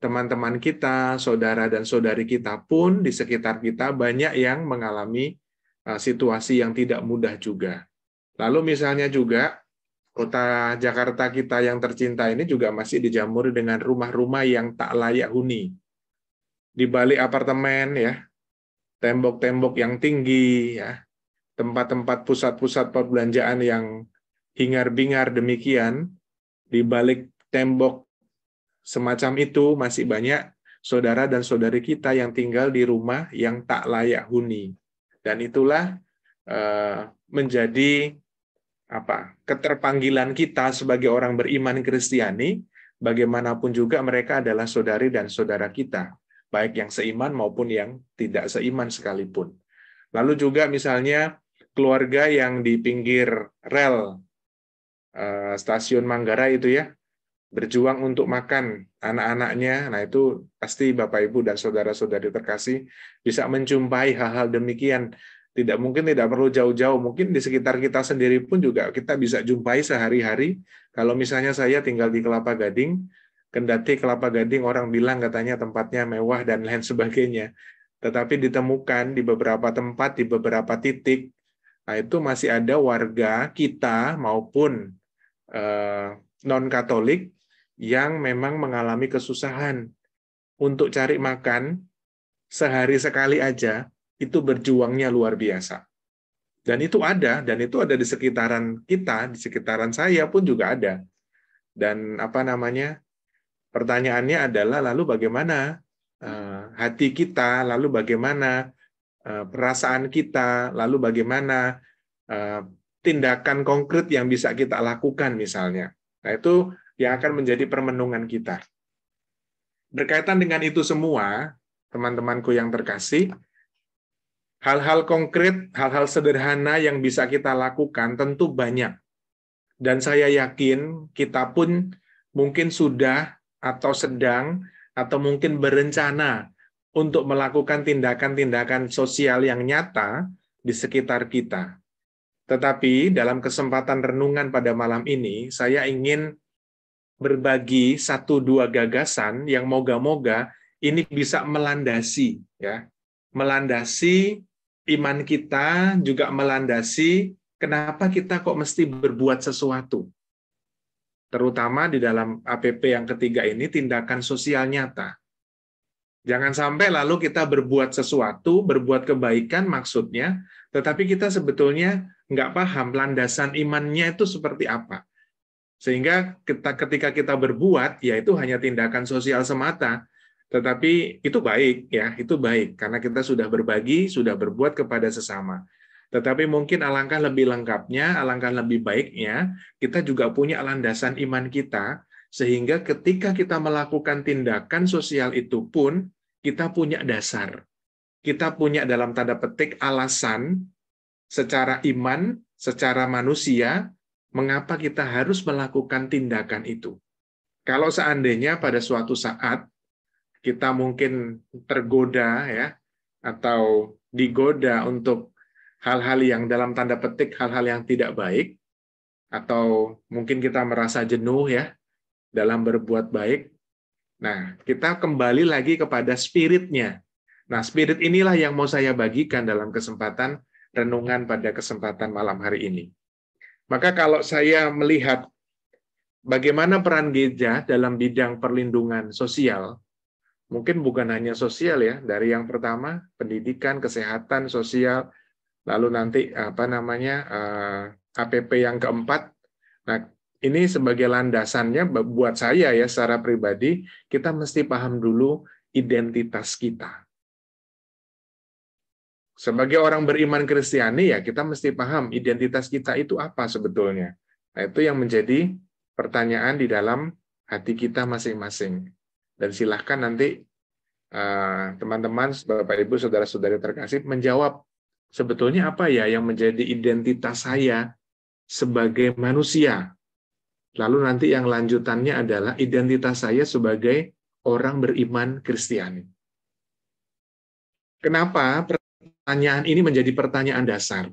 teman-teman kita, saudara dan saudari kita pun di sekitar kita banyak yang mengalami situasi yang tidak mudah juga. Lalu misalnya juga kota Jakarta kita yang tercinta ini juga masih dijamuri dengan rumah-rumah yang tak layak huni. Di balik apartemen ya, tembok-tembok yang tinggi ya, tempat-tempat pusat-pusat perbelanjaan yang hingar-bingar demikian, di balik tembok semacam itu masih banyak saudara dan saudari kita yang tinggal di rumah yang tak layak huni. Dan itulah menjadi keterpanggilan kita sebagai orang beriman Kristiani, bagaimanapun juga mereka adalah saudari dan saudara kita. baik yang seiman maupun yang tidak seiman sekalipun. Lalu juga misalnya keluarga yang di pinggir rel stasiun Manggarai itu ya, berjuang untuk makan anak-anaknya. Nah, itu pasti Bapak Ibu dan saudara-saudari terkasih bisa menjumpai hal-hal demikian. Mungkin tidak perlu jauh-jauh, mungkin di sekitar kita sendiri pun juga kita bisa jumpai sehari-hari. Kalau misalnya saya tinggal di Kelapa Gading, kendati Kelapa Gading orang bilang katanya tempatnya mewah dan lain sebagainya, tetapi ditemukan di beberapa tempat, di beberapa titik, nah itu masih ada warga kita maupun non-Katolik yang memang mengalami kesusahan untuk cari makan sehari sekali aja, itu berjuangnya luar biasa. Dan itu ada di sekitaran kita, di sekitaran saya pun juga ada. Dan pertanyaannya adalah lalu bagaimana hati kita, lalu bagaimana perasaan kita, lalu bagaimana tindakan konkret yang bisa kita lakukan misalnya. Nah, itu yang akan menjadi permenungan kita. Berkaitan dengan itu semua, teman-temanku yang terkasih, hal-hal konkret, hal-hal sederhana yang bisa kita lakukan tentu banyak. Dan saya yakin kita pun mungkin sudah atau sedang atau mungkin berencana untuk melakukan tindakan-tindakan sosial yang nyata di sekitar kita. Tetapi dalam kesempatan renungan pada malam ini, saya ingin berbagi 1-2 gagasan yang moga-moga ini bisa melandasi iman kita, juga melandasi kenapa kita kok mesti berbuat sesuatu. Terutama di dalam APP yang ketiga ini, tindakan sosial nyata. Jangan sampai lalu kita berbuat sesuatu, berbuat kebaikan maksudnya, tetapi kita sebetulnya nggak paham landasan imannya itu seperti apa. Sehingga ketika kita berbuat, ya itu hanya tindakan sosial semata. Tetapi itu baik, ya, itu baik. Karena kita sudah berbagi, sudah berbuat kepada sesama. Tetapi mungkin alangkah lebih lengkapnya, alangkah lebih baiknya, kita juga punya landasan iman kita, sehingga ketika kita melakukan tindakan sosial itu pun, kita punya dasar. Kita punya dalam tanda petik alasan secara iman, secara manusia, mengapa kita harus melakukan tindakan itu. Kalau seandainya pada suatu saat, kita mungkin tergoda ya atau digoda untuk hal-hal yang dalam tanda petik hal-hal yang tidak baik, atau mungkin kita merasa jenuh ya dalam berbuat baik. Nah, kita kembali lagi kepada spiritnya. Nah, spirit inilah yang mau saya bagikan dalam kesempatan renungan pada kesempatan malam hari ini. Maka kalau saya melihat bagaimana peran gereja dalam bidang perlindungan sosial, mungkin bukan hanya sosial ya, dari yang pertama pendidikan, kesehatan, sosial, lalu nanti APP yang keempat. Nah, ini sebagai landasannya buat saya ya secara pribadi, kita mesti paham dulu identitas kita. Sebagai orang beriman Kristiani ya kita mesti paham identitas kita itu apa sebetulnya. Nah, itu yang menjadi pertanyaan di dalam hati kita masing-masing. Dan silahkan nanti teman-teman, Bapak Ibu, saudara-saudari terkasih menjawab sebetulnya apa ya yang menjadi identitas saya sebagai manusia. Lalu nanti yang lanjutannya adalah identitas saya sebagai orang beriman Kristiani. Kenapa pertanyaan ini menjadi pertanyaan dasar?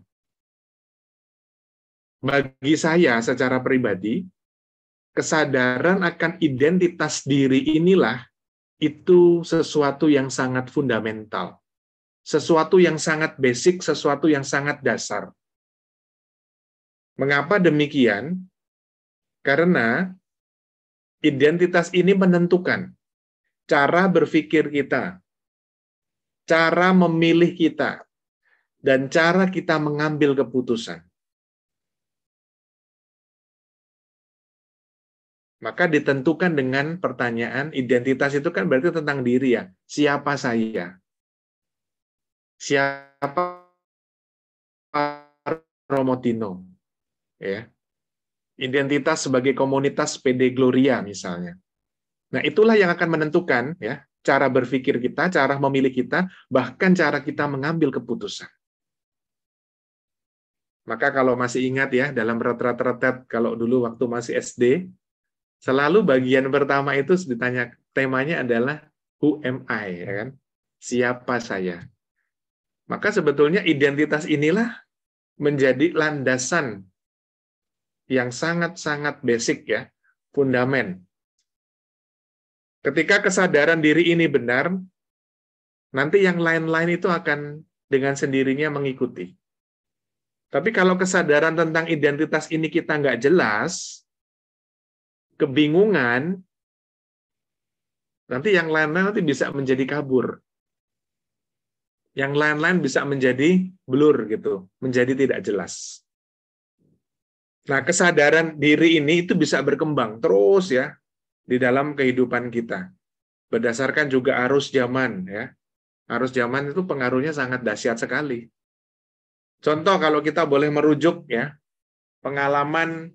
Bagi saya secara pribadi, kesadaran akan identitas diri inilah itu sesuatu yang sangat fundamental, sesuatu yang sangat basic, sesuatu yang sangat dasar. Mengapa demikian? Karena identitas ini menentukan cara berpikir kita, cara memilih kita, dan cara kita mengambil keputusan. Maka ditentukan dengan pertanyaan, identitas itu kan berarti tentang diri ya. Siapa saya? Siapa Romotino? Ya. Identitas sebagai komunitas PD Gloria misalnya. Nah, itulah yang akan menentukan ya cara berpikir kita, cara memilih kita, bahkan cara kita mengambil keputusan. Maka kalau masih ingat ya, dalam retret-retret kalau dulu waktu masih SD, selalu bagian pertama itu ditanya, temanya adalah who am I, ya kan? Siapa saya? Maka sebetulnya identitas inilah menjadi landasan yang sangat-sangat basic ya, fundamen. Ketika kesadaran diri ini benar, nanti yang lain-lain itu akan dengan sendirinya mengikuti. Tapi kalau kesadaran tentang identitas ini kita nggak jelas, kebingungan, nanti yang lain-lain nanti bisa menjadi kabur. Yang lain-lain bisa menjadi blur gitu, menjadi tidak jelas. Nah, kesadaran diri ini itu bisa berkembang terus ya di dalam kehidupan kita. Berdasarkan juga arus zaman ya. Arus zaman itu pengaruhnya sangat dahsyat sekali. Contoh kalau kita boleh merujuk ya, pengalaman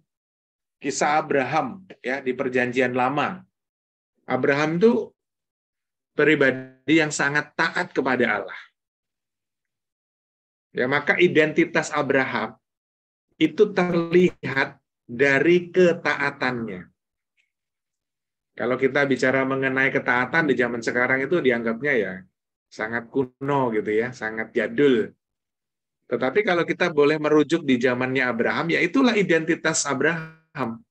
kisah Abraham ya di Perjanjian Lama. Abraham itu pribadi yang sangat taat kepada Allah. Ya, maka identitas Abraham itu terlihat dari ketaatannya. Kalau kita bicara mengenai ketaatan di zaman sekarang itu dianggapnya ya sangat kuno gitu ya, sangat jadul. Tetapi kalau kita boleh merujuk di zamannya Abraham, ya itulah identitas Abraham.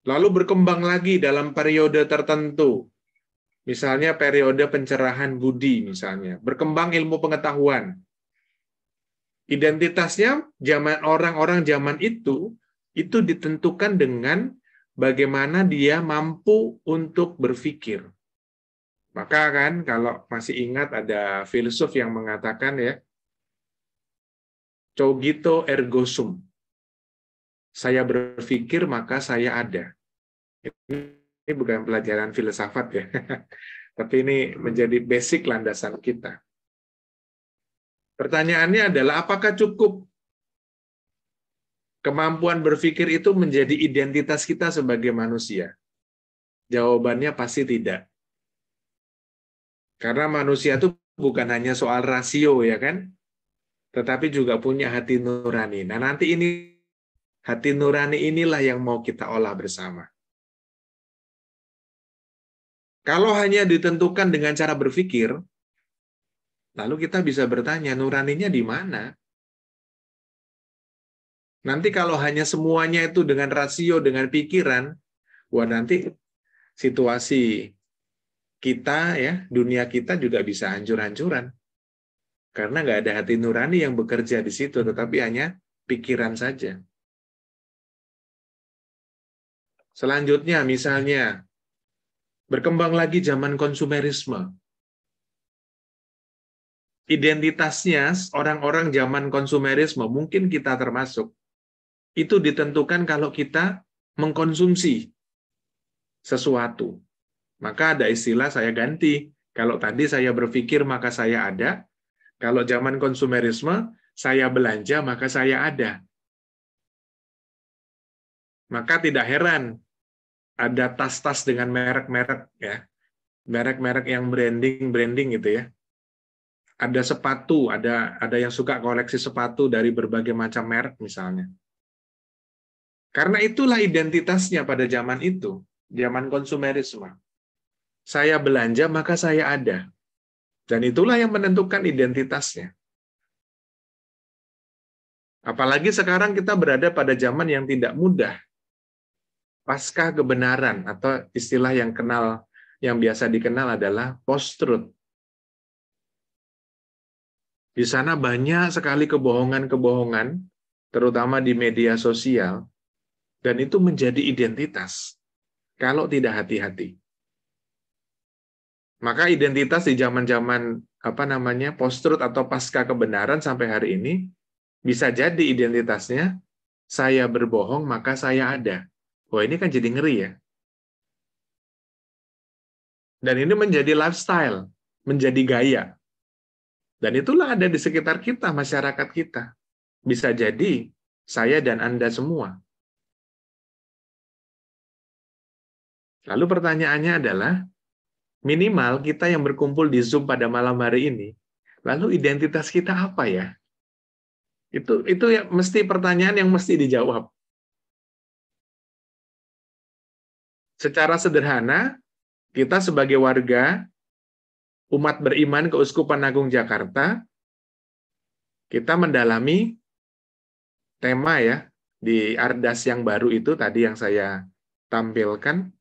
Lalu berkembang lagi dalam periode tertentu. Misalnya periode pencerahan budi misalnya, berkembang ilmu pengetahuan. Identitasnya zaman orang-orang zaman itu ditentukan dengan bagaimana dia mampu untuk berpikir. Maka kan kalau masih ingat ada filsuf yang mengatakan ya, cogito ergo sum. Saya berpikir maka saya ada. Ini bukan pelajaran filsafat ya. Tapi ini menjadi basic landasan kita. Pertanyaannya adalah apakah cukup kemampuan berpikir itu menjadi identitas kita sebagai manusia? Jawabannya pasti tidak. Karena manusia itu bukan hanya soal rasio ya kan, tetapi juga punya hati nurani. Nah nanti ini hati nurani inilah yang mau kita olah bersama. Kalau hanya ditentukan dengan cara berpikir, lalu kita bisa bertanya nuraninya di mana? Nanti kalau hanya semuanya itu dengan rasio, dengan pikiran, wah nanti situasi kita ya, dunia kita juga bisa hancur-hancuran. Karena nggak ada hati nurani yang bekerja di situ, tetapi hanya pikiran saja. Selanjutnya misalnya, berkembang lagi zaman konsumerisme. Identitasnya orang-orang zaman konsumerisme, mungkin kita termasuk, itu ditentukan kalau kita mengkonsumsi sesuatu. Maka ada istilah saya ganti. Kalau tadi saya berpikir maka saya ada. Kalau zaman konsumerisme, saya belanja maka saya ada. Maka tidak heran ada tas-tas dengan merek-merek ya. Merek-merek yang branding gitu ya. Ada sepatu, ada yang suka koleksi sepatu dari berbagai macam merek misalnya. Karena itulah identitasnya pada zaman itu, zaman konsumerisme. Saya belanja, maka saya ada. Dan itulah yang menentukan identitasnya. Apalagi sekarang kita berada pada zaman yang tidak mudah. Pasca kebenaran, atau istilah yang biasa dikenal adalah post-truth. Di sana banyak sekali kebohongan-kebohongan, terutama di media sosial, dan itu menjadi identitas kalau tidak hati-hati. Maka identitas di zaman-zaman post-truth atau pasca kebenaran sampai hari ini bisa jadi identitasnya saya berbohong maka saya ada. Wah, ini kan jadi ngeri ya. Dan ini menjadi lifestyle, menjadi gaya. Dan itulah ada di sekitar kita, masyarakat kita. Bisa jadi saya dan Anda semua. Lalu pertanyaannya adalah, minimal kita yang berkumpul di Zoom pada malam hari ini, lalu identitas kita apa ya? Itu ya mesti pertanyaan yang mesti dijawab. Secara sederhana, kita sebagai warga umat beriman Keuskupan Agung Jakarta, kita mendalami tema ya di Ardas yang baru itu tadi yang saya tampilkan,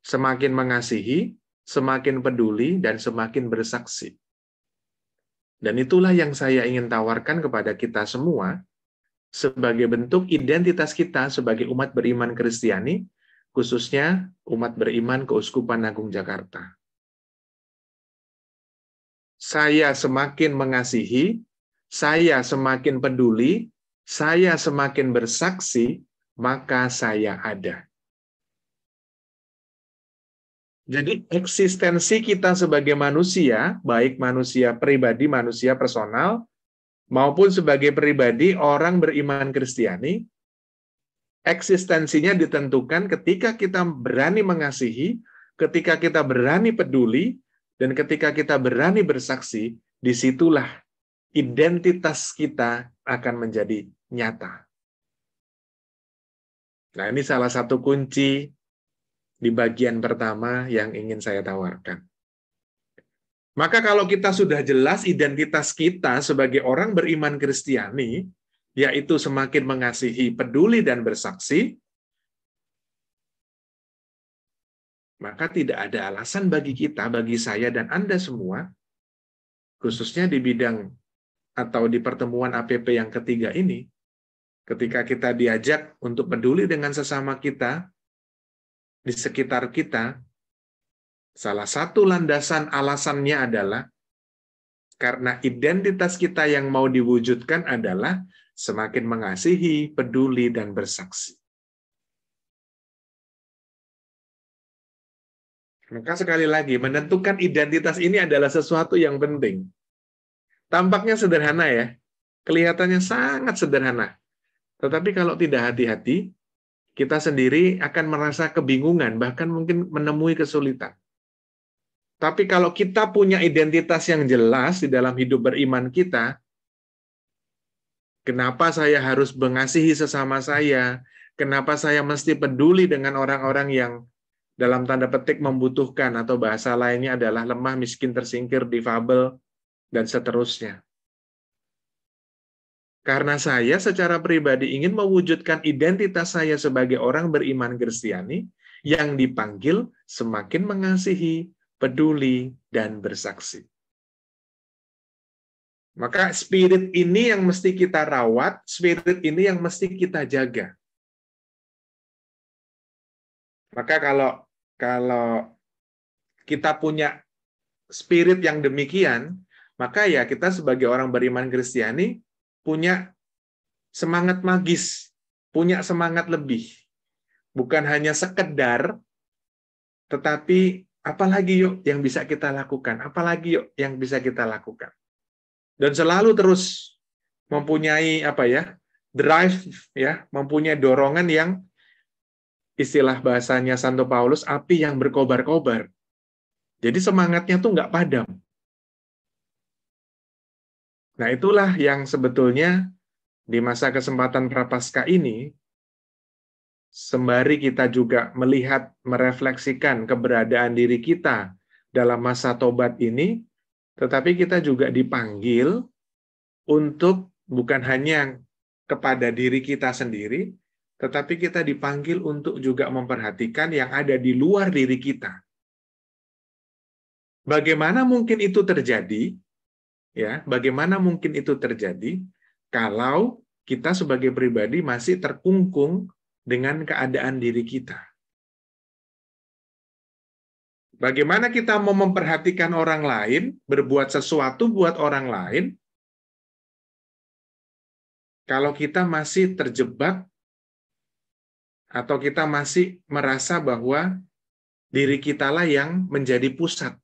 semakin mengasihi, semakin peduli, dan semakin bersaksi. Dan itulah yang saya ingin tawarkan kepada kita semua sebagai bentuk identitas kita sebagai umat beriman Kristiani, khususnya umat beriman Keuskupan Agung Jakarta. Saya semakin mengasihi, saya semakin peduli, saya semakin bersaksi, maka saya ada. Jadi eksistensi kita sebagai manusia, baik manusia pribadi, manusia personal, maupun sebagai pribadi orang beriman Kristiani, eksistensinya ditentukan ketika kita berani mengasihi, ketika kita berani peduli, dan ketika kita berani bersaksi, disitulah identitas kita akan menjadi nyata. Nah, ini salah satu kunci di bagian pertama yang ingin saya tawarkan. Maka kalau kita sudah jelas identitas kita sebagai orang beriman Kristiani, yaitu semakin mengasihi, peduli, dan bersaksi, maka tidak ada alasan bagi kita, bagi saya dan Anda semua, khususnya di bidang atau di pertemuan APP yang ketiga ini, ketika kita diajak untuk peduli dengan sesama kita, di sekitar kita, salah satu landasan alasannya adalah karena identitas kita yang mau diwujudkan adalah semakin mengasihi, peduli, dan bersaksi. Maka sekali lagi, menentukan identitas ini adalah sesuatu yang penting. Tampaknya sederhana ya, kelihatannya sangat sederhana. Tetapi kalau tidak hati-hati, kita sendiri akan merasa kebingungan, bahkan mungkin menemui kesulitan. Tapi kalau kita punya identitas yang jelas di dalam hidup beriman kita, kenapa saya harus mengasihi sesama saya? Kenapa saya mesti peduli dengan orang-orang yang dalam tanda petik membutuhkan, atau bahasa lainnya adalah lemah, miskin, tersingkir, difabel, dan seterusnya. Karena saya secara pribadi ingin mewujudkan identitas saya sebagai orang beriman Kristiani yang dipanggil semakin mengasihi, peduli, dan bersaksi. Maka spirit ini yang mesti kita rawat, spirit ini yang mesti kita jaga. Maka kalau kita punya spirit yang demikian, maka ya kita sebagai orang beriman Kristiani punya semangat magis, punya semangat lebih. Bukan hanya sekedar, tetapi apalagi yuk yang bisa kita lakukan, apalagi yuk yang bisa kita lakukan. Dan selalu terus mempunyai drive ya, mempunyai dorongan yang istilah bahasanya Santo Paulus, api yang berkobar-kobar. Jadi semangatnya tuh nggak padam. Nah, itulah yang sebetulnya di masa kesempatan Prapaskah ini, sembari kita juga melihat, merefleksikan keberadaan diri kita dalam masa tobat ini, tetapi kita juga dipanggil untuk bukan hanya kepada diri kita sendiri, tetapi kita dipanggil untuk juga memperhatikan yang ada di luar diri kita. Bagaimana mungkin itu terjadi? Ya, bagaimana mungkin itu terjadi kalau kita sebagai pribadi masih terkungkung dengan keadaan diri kita? Bagaimana kita mau memperhatikan orang lain, berbuat sesuatu buat orang lain, kalau kita masih terjebak atau kita masih merasa bahwa diri kitalah yang menjadi pusat?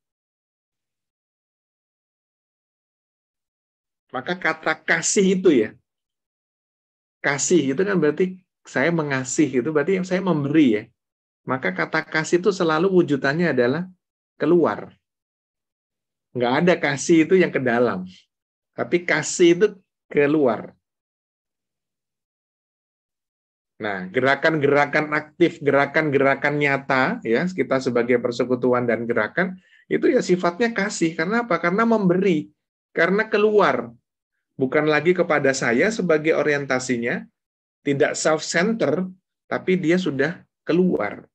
Maka kata kasih itu ya, kasih itu kan berarti saya mengasihi, itu berarti saya memberi ya. maka kata kasih itu selalu wujudannya adalah keluar. Nggak ada kasih itu yang ke dalam, tapi kasih itu keluar. Nah, gerakan-gerakan aktif, gerakan-gerakan nyata, ya, kita sebagai persekutuan dan gerakan, itu ya sifatnya kasih. Karena apa? Karena memberi. Karena keluar. Bukan lagi kepada saya sebagai orientasinya, tidak self-center, tapi dia sudah keluar.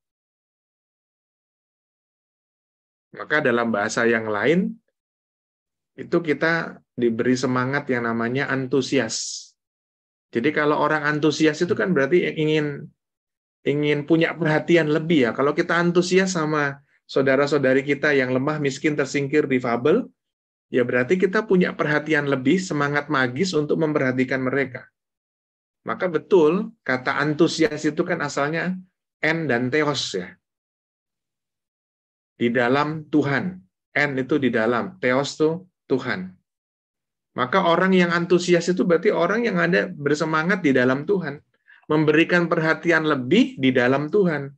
Maka dalam bahasa yang lain, itu kita diberi semangat yang namanya antusias. Jadi kalau orang antusias itu kan berarti ingin punya perhatian lebih ya. Kalau kita antusias sama saudara-saudari kita yang lemah, miskin, tersingkir, difabel, ya berarti kita punya perhatian lebih, semangat magis untuk memperhatikan mereka. Maka betul, kata antusias itu kan asalnya en dan theos ya. Di dalam Tuhan. En itu di dalam, theos itu Tuhan. Maka orang yang antusias itu berarti orang yang ada bersemangat di dalam Tuhan. Memberikan perhatian lebih di dalam Tuhan.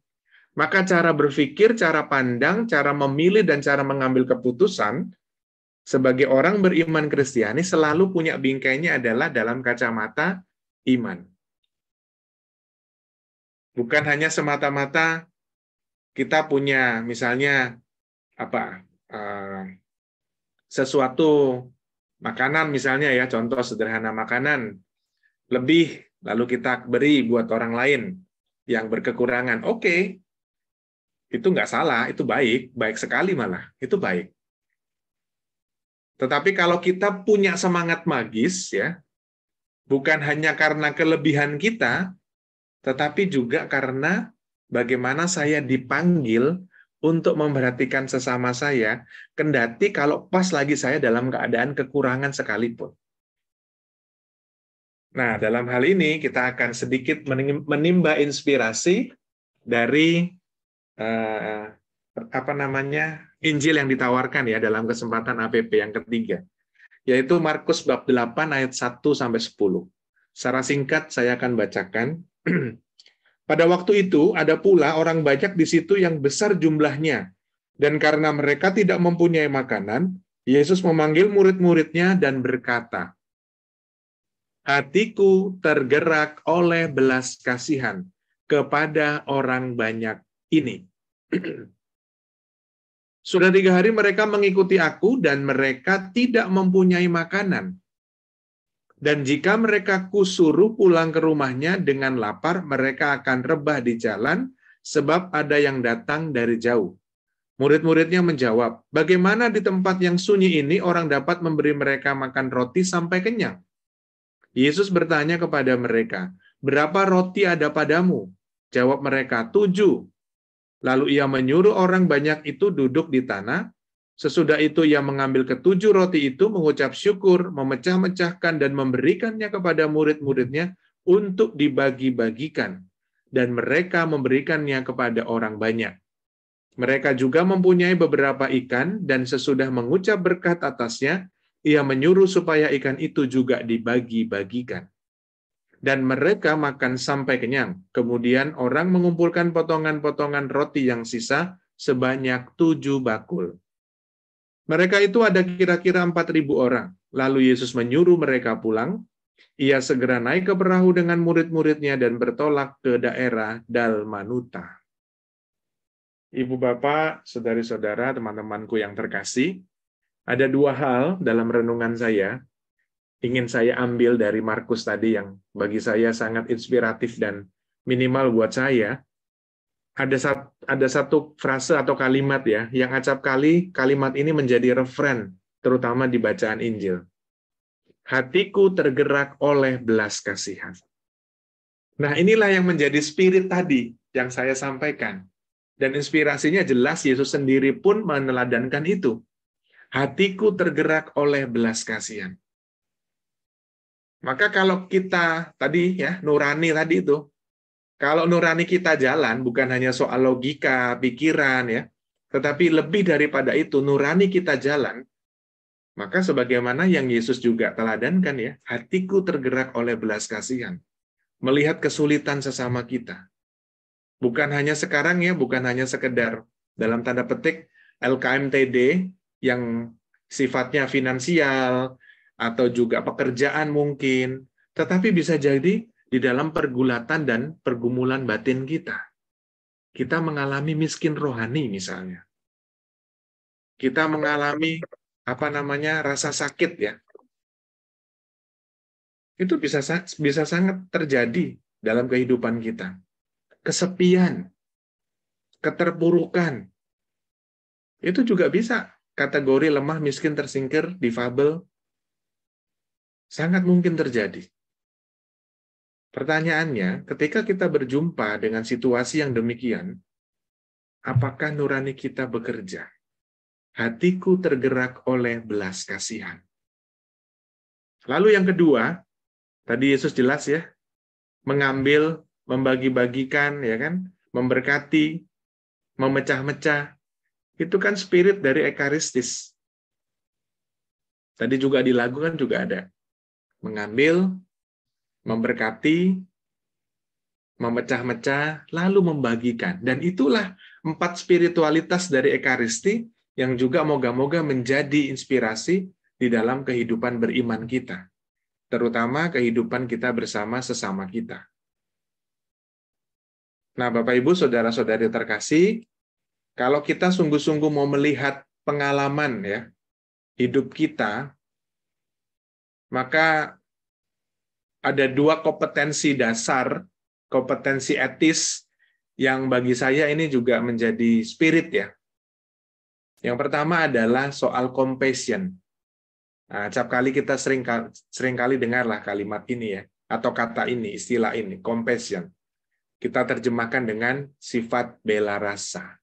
Maka cara berpikir, cara pandang, cara memilih, dan cara mengambil keputusan sebagai orang beriman Kristiani selalu punya bingkainya adalah dalam kacamata iman. Bukan hanya semata-mata kita punya misalnya sesuatu makanan misalnya ya, contoh sederhana makanan lebih lalu kita beri buat orang lain yang berkekurangan. Oke. Itu nggak salah, itu baik, baik sekali malah, itu baik. Tetapi kalau kita punya semangat magis ya, bukan hanya karena kelebihan kita, tetapi juga karena bagaimana saya dipanggil untuk memperhatikan sesama saya, kendati kalau pas lagi saya dalam keadaan kekurangan sekalipun. Nah, dalam hal ini kita akan sedikit menimba inspirasi dari Injil yang ditawarkan ya dalam kesempatan APP yang ketiga, yaitu Markus bab 8 ayat 1 sampai 10. Secara singkat saya akan bacakan. Pada waktu itu ada pula orang banyak di situ yang besar jumlahnya, dan karena mereka tidak mempunyai makanan, Yesus memanggil murid-muridnya dan berkata, "Hatiku tergerak oleh belas kasihan kepada orang banyak ini." Sudah 3 hari mereka mengikuti aku dan mereka tidak mempunyai makanan. Dan jika mereka kusuruh pulang ke rumahnya dengan lapar, mereka akan rebah di jalan, sebab ada yang datang dari jauh. Murid-muridnya menjawab, "Bagaimana di tempat yang sunyi ini orang dapat memberi mereka makan roti sampai kenyang?" Yesus bertanya kepada mereka, "Berapa roti ada padamu?" Jawab mereka, 7. Lalu ia menyuruh orang banyak itu duduk di tanah. Sesudah itu ia mengambil ke-7 roti itu, mengucap syukur, memecah-mecahkan dan memberikannya kepada murid-muridnya untuk dibagi-bagikan. Dan mereka memberikannya kepada orang banyak. Mereka juga mempunyai beberapa ikan, dan sesudah mengucap berkat atasnya, ia menyuruh supaya ikan itu juga dibagi-bagikan. Dan mereka makan sampai kenyang. Kemudian orang mengumpulkan potongan-potongan roti yang sisa sebanyak 7 bakul. Mereka itu ada kira-kira 4.000 orang. Lalu Yesus menyuruh mereka pulang. Ia segera naik ke perahu dengan murid-muridnya dan bertolak ke daerah Dalmanuta. Ibu bapak, saudari-saudara, teman-temanku yang terkasih, ada 2 hal dalam renungan saya ingin saya ambil dari Markus tadi yang bagi saya sangat inspiratif dan minimal buat saya. Ada satu frase atau kalimat ya, yang acap kali kalimat ini menjadi referen, terutama di bacaan Injil. Hatiku tergerak oleh belas kasihan. Nah, inilah yang menjadi spirit tadi yang saya sampaikan. Dan inspirasinya jelas, Yesus sendiri pun meneladankan itu. Hatiku tergerak oleh belas kasihan. Maka kalau kita tadi ya, nurani tadi itu, kalau nurani kita jalan, bukan hanya soal logika, pikiran ya, tetapi lebih daripada itu, nurani kita jalan, maka sebagaimana yang Yesus juga teladankan ya, hatiku tergerak oleh belas kasihan. Melihat kesulitan sesama kita. Bukan hanya sekarang ya, bukan hanya sekedar dalam tanda petik LKMTD yang sifatnya finansial atau juga pekerjaan mungkin, tetapi bisa jadi di dalam pergulatan dan pergumulan batin kita. Kita mengalami miskin rohani misalnya. Kita mengalami rasa sakit ya. Itu bisa sangat terjadi dalam kehidupan kita. Kesepian, keterpurukan, itu juga bisa kategori lemah, miskin, tersingkir, difabel, sangat mungkin terjadi. Pertanyaannya, ketika kita berjumpa dengan situasi yang demikian, apakah nurani kita bekerja? Hatiku tergerak oleh belas kasihan. Lalu yang kedua, tadi Yesus jelas ya, mengambil, membagi-bagikan, ya kan, memberkati, memecah-mecah, itu kan spirit dari ekaristis. Tadi juga di lagu kan juga ada. Mengambil, memberkati, memecah-mecah, lalu membagikan. Dan itulah 4 spiritualitas dari ekaristi yang juga moga-moga menjadi inspirasi di dalam kehidupan beriman kita. Terutama kehidupan kita bersama sesama kita. Nah, Bapak Ibu, saudara-saudari terkasih, kalau kita sungguh-sungguh mau melihat pengalaman ya hidup kita, maka ada 2 kompetensi dasar, kompetensi etis yang bagi saya ini juga menjadi spirit ya. Yang pertama adalah soal compassion. Nah, acap kali kita sering kali dengarlah kalimat ini ya, atau kata ini, istilah ini, compassion. Kita terjemahkan dengan sifat bela rasa.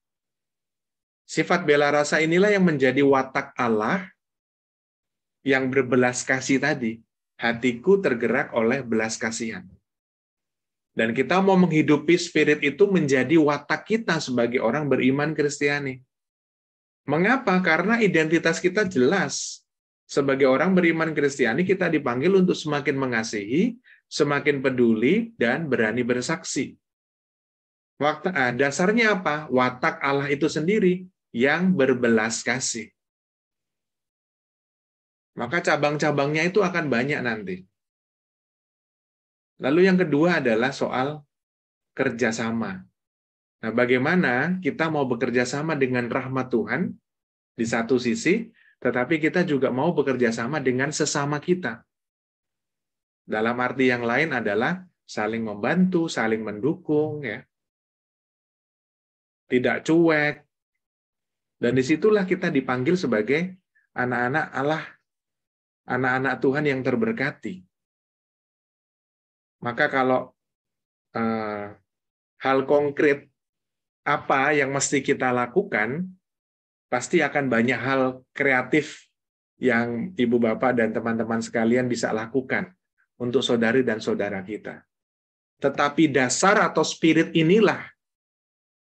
Sifat bela rasa inilah yang menjadi watak Allah yang berbelas kasih tadi. Hatiku tergerak oleh belas kasihan. Dan kita mau menghidupi spirit itu menjadi watak kita sebagai orang beriman Kristiani. Mengapa? Karena identitas kita jelas. Sebagai orang beriman Kristiani, kita dipanggil untuk semakin mengasihi, semakin peduli, dan berani bersaksi. Dasarnya apa? Watak Allah itu sendiri yang berbelas kasih. Maka cabang-cabangnya itu akan banyak nanti. Lalu yang kedua adalah soal kerjasama. Nah, bagaimana kita mau bekerja sama dengan rahmat Tuhan di satu sisi, tetapi kita juga mau bekerja sama dengan sesama kita. Dalam arti yang lain adalah saling membantu, saling mendukung, ya. Tidak cuek. Dan disitulah kita dipanggil sebagai anak-anak Allah, anak-anak Tuhan yang terberkati. Maka kalau hal konkret apa yang mesti kita lakukan, pasti akan banyak hal kreatif yang Ibu Bapak dan teman-teman sekalian bisa lakukan untuk saudari dan saudara kita. Tetapi dasar atau spirit inilah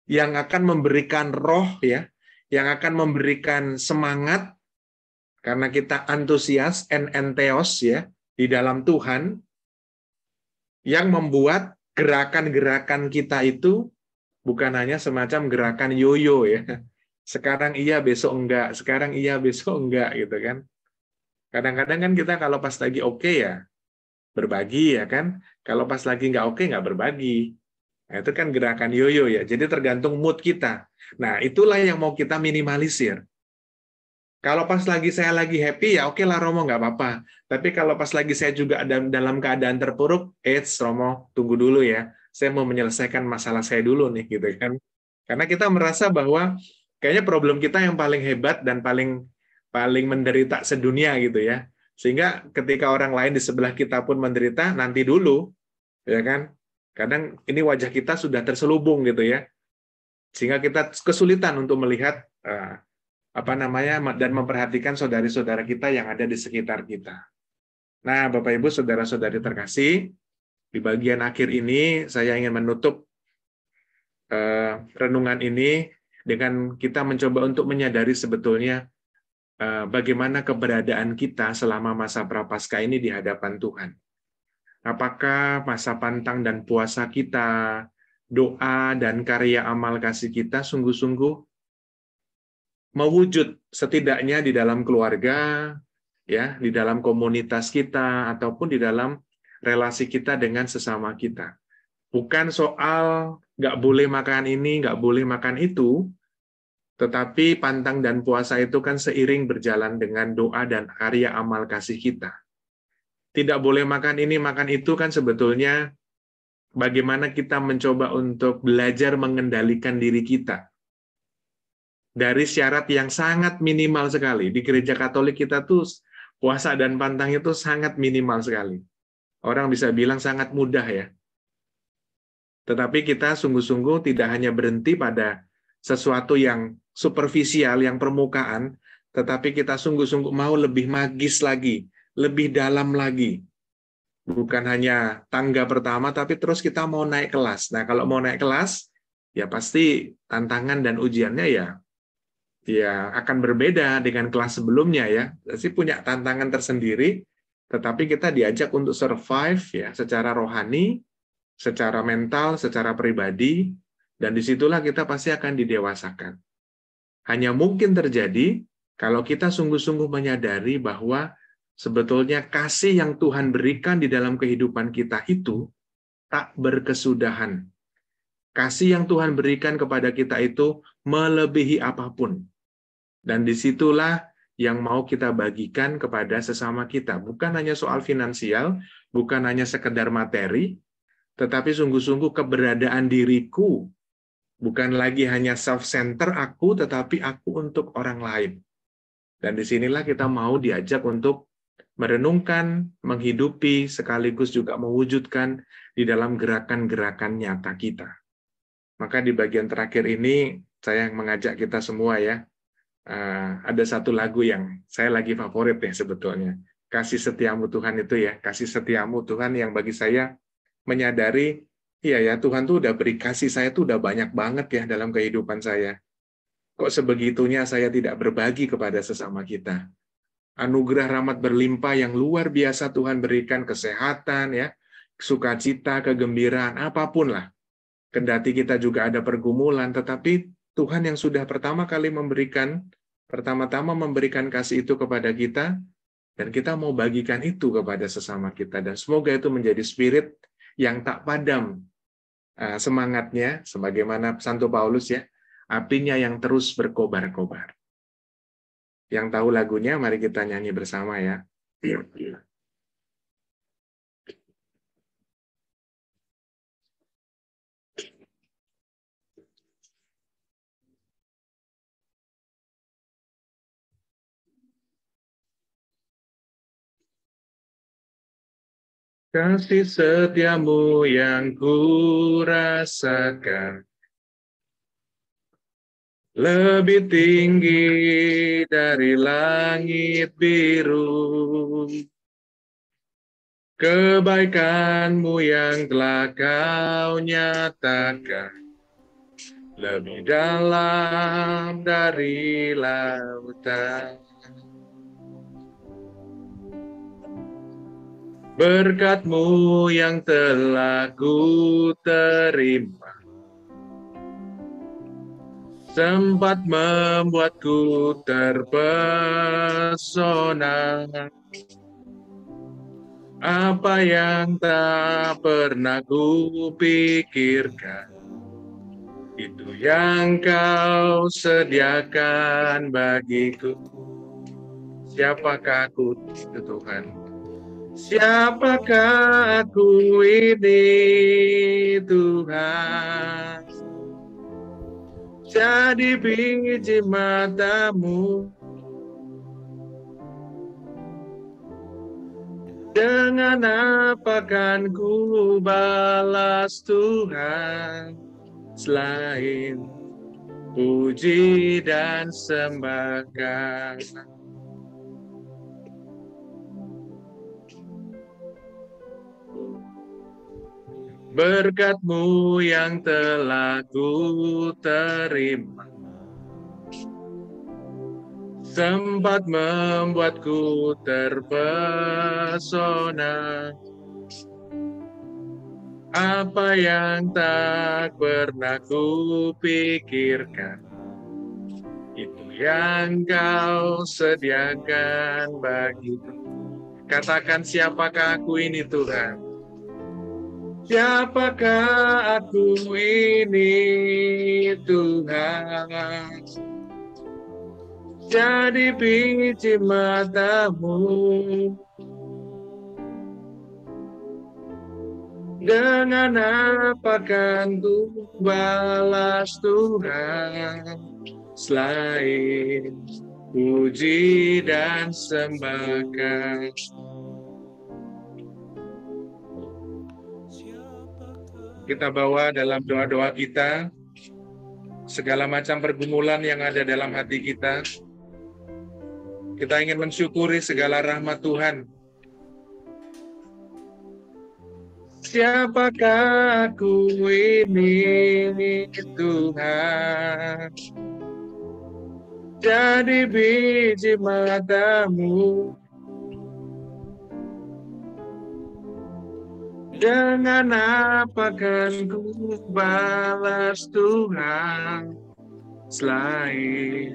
yang akan memberikan roh ya, yang akan memberikan semangat karena kita antusias, entheos ya, di dalam Tuhan, yang membuat gerakan-gerakan kita itu bukan hanya semacam gerakan yoyo ya. Sekarang iya, besok enggak. Sekarang iya, besok enggak gitu kan. Kadang-kadang kan kita kalau pas lagi oke ya berbagi ya kan. Kalau pas lagi enggak oke enggak berbagi. Nah, itu kan gerakan yoyo ya. Jadi tergantung mood kita. Nah, itulah yang mau kita minimalisir. Kalau pas lagi saya lagi happy, ya oke lah Romo, nggak apa-apa. Tapi kalau pas lagi saya juga dalam keadaan terpuruk, Romo, tunggu dulu ya. Saya mau menyelesaikan masalah saya dulu nih, gitu kan. Karena kita merasa bahwa kayaknya problem kita yang paling hebat dan paling menderita sedunia gitu ya. Sehingga ketika orang lain di sebelah kita pun menderita, nanti dulu, ya kan. Kadang ini wajah kita sudah terselubung gitu ya. Sehingga kita kesulitan untuk melihat dan memperhatikan saudari-saudara kita yang ada di sekitar kita. Nah, Bapak Ibu, saudara-saudari terkasih, di bagian akhir ini saya ingin menutup renungan ini dengan kita mencoba untuk menyadari sebetulnya bagaimana keberadaan kita selama masa Prapaskah ini di hadapan Tuhan. Apakah masa pantang dan puasa kita doa dan karya amal kasih kita sungguh-sungguh mewujud setidaknya di dalam keluarga, ya, di dalam komunitas kita, ataupun di dalam relasi kita dengan sesama kita. Bukan soal nggak boleh makan ini, nggak boleh makan itu, tetapi pantang dan puasa itu kan seiring berjalan dengan doa dan karya amal kasih kita. Tidak boleh makan ini, makan itu kan sebetulnya bagaimana kita mencoba untuk belajar mengendalikan diri kita. Dari syarat yang sangat minimal sekali. Di gereja Katolik kita tuh puasa dan pantang itu sangat minimal sekali. Orang bisa bilang sangat mudah ya. Tetapi kita sungguh-sungguh tidak hanya berhenti pada sesuatu yang superficial, yang permukaan, tetapi kita sungguh-sungguh mau lebih magis lagi, lebih dalam lagi. Bukan hanya tangga pertama, tapi terus kita mau naik kelas. Nah, kalau mau naik kelas, ya pasti tantangan dan ujiannya ya akan berbeda dengan kelas sebelumnya ya. Pasti punya tantangan tersendiri, tetapi kita diajak untuk survive ya secara rohani, secara mental, secara pribadi, dan disitulah kita pasti akan didewasakan. Hanya mungkin terjadi kalau kita sungguh-sungguh menyadari bahwa sebetulnya kasih yang Tuhan berikan di dalam kehidupan kita itu tak berkesudahan. Kasih yang Tuhan berikan kepada kita itu melebihi apapun. Dan disitulah yang mau kita bagikan kepada sesama kita. Bukan hanya soal finansial, bukan hanya sekedar materi, tetapi sungguh-sungguh keberadaan diriku. Bukan lagi hanya self-center aku, tetapi aku untuk orang lain. Dan disinilah kita mau diajak untuk merenungkan, menghidupi, sekaligus juga mewujudkan di dalam gerakan-gerakan nyata kita. Maka di bagian terakhir ini, saya mengajak kita semua ya, ada satu lagu yang saya lagi favorit ya sebetulnya. Kasih setiamu Tuhan itu ya, kasih setiamu Tuhan yang bagi saya menyadari, iya ya Tuhan tuh udah beri kasih saya tuh udah banyak banget ya dalam kehidupan saya. Kok sebegitunya saya tidak berbagi kepada sesama kita. Anugerah rahmat berlimpah yang luar biasa Tuhan berikan, kesehatan ya, sukacita, kegembiraan, apapun lah. Kendati kita juga ada pergumulan, tetapi Tuhan yang sudah pertama-tama memberikan kasih itu kepada kita, dan kita mau bagikan itu kepada sesama kita. Dan semoga itu menjadi spirit yang tak padam semangatnya, sebagaimana Santo Paulus ya, apinya yang terus berkobar-kobar. Yang tahu lagunya, mari kita nyanyi bersama ya. Kasih setiamu yang kurasakan lebih tinggi dari langit biru. Kebaikanmu yang telah kau nyatakan lebih dalam dari lautan. Berkat-Mu yang telah ku terima sempat membuatku terpesona. Apa yang tak pernah ku pikirkan, itu yang Kau sediakan bagiku. Siapakah aku itu Tuhan? Siapakah aku ini Tuhan? Jadi biji mata-Mu, dengan apa kan ku balas Tuhan selain puji dan sembahkan. Berkat-Mu yang telah ku terima sempat membuatku terpesona. Apa yang tak pernah kupikirkan, itu yang Kau sediakan bagiku. Katakan, siapakah aku ini Tuhan? Siapakah aku ini Tuhan? Jadi biji matamu, dengan apa kan ku balas Tuhan, selain puji dan sembahkan. Kita bawa dalam doa-doa kita segala macam pergumulan yang ada dalam hati kita. Kita ingin mensyukuri segala rahmat Tuhan. Siapakah aku ini Tuhan? Jadi biji matamu, dengan apa kan ku balas Tuhan, selain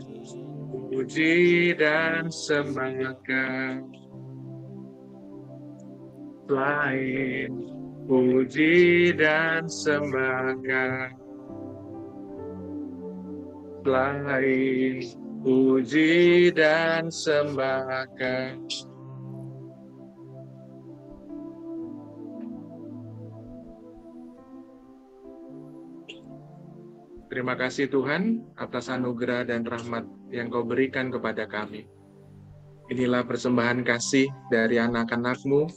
puji dan sembahkan, selain puji dan sembahkan, selain puji dan sembahkan. Terima kasih Tuhan atas anugerah dan rahmat yang Kau berikan kepada kami. Inilah persembahan kasih dari anak-anak-Mu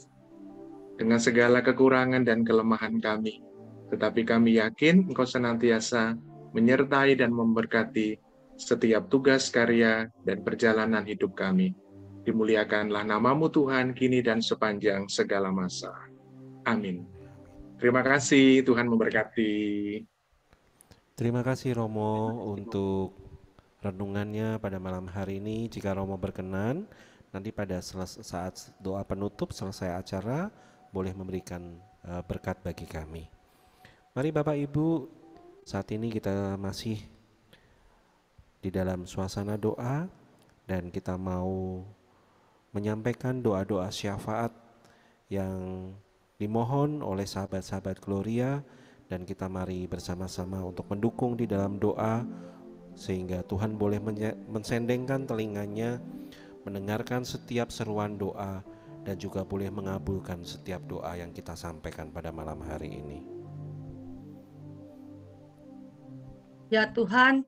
dengan segala kekurangan dan kelemahan kami. Tetapi kami yakin Engkau senantiasa menyertai dan memberkati setiap tugas karya dan perjalanan hidup kami. Dimuliakanlah nama-Mu Tuhan kini dan sepanjang segala masa. Amin. Terima kasih, Tuhan memberkati. Terima kasih Romo untuk renungannya pada malam hari ini. Jika Romo berkenan, nanti pada saat doa penutup selesai acara, boleh memberikan berkat bagi kami. Mari Bapak Ibu, saat ini kita masih di dalam suasana doa dan kita mau menyampaikan doa-doa syafaat yang dimohon oleh sahabat-sahabat Gloria, dan kita mari bersama-sama untuk mendukung di dalam doa sehingga Tuhan boleh mensendengkan telinganya, mendengarkan setiap seruan doa dan juga boleh mengabulkan setiap doa yang kita sampaikan pada malam hari ini. Ya Tuhan,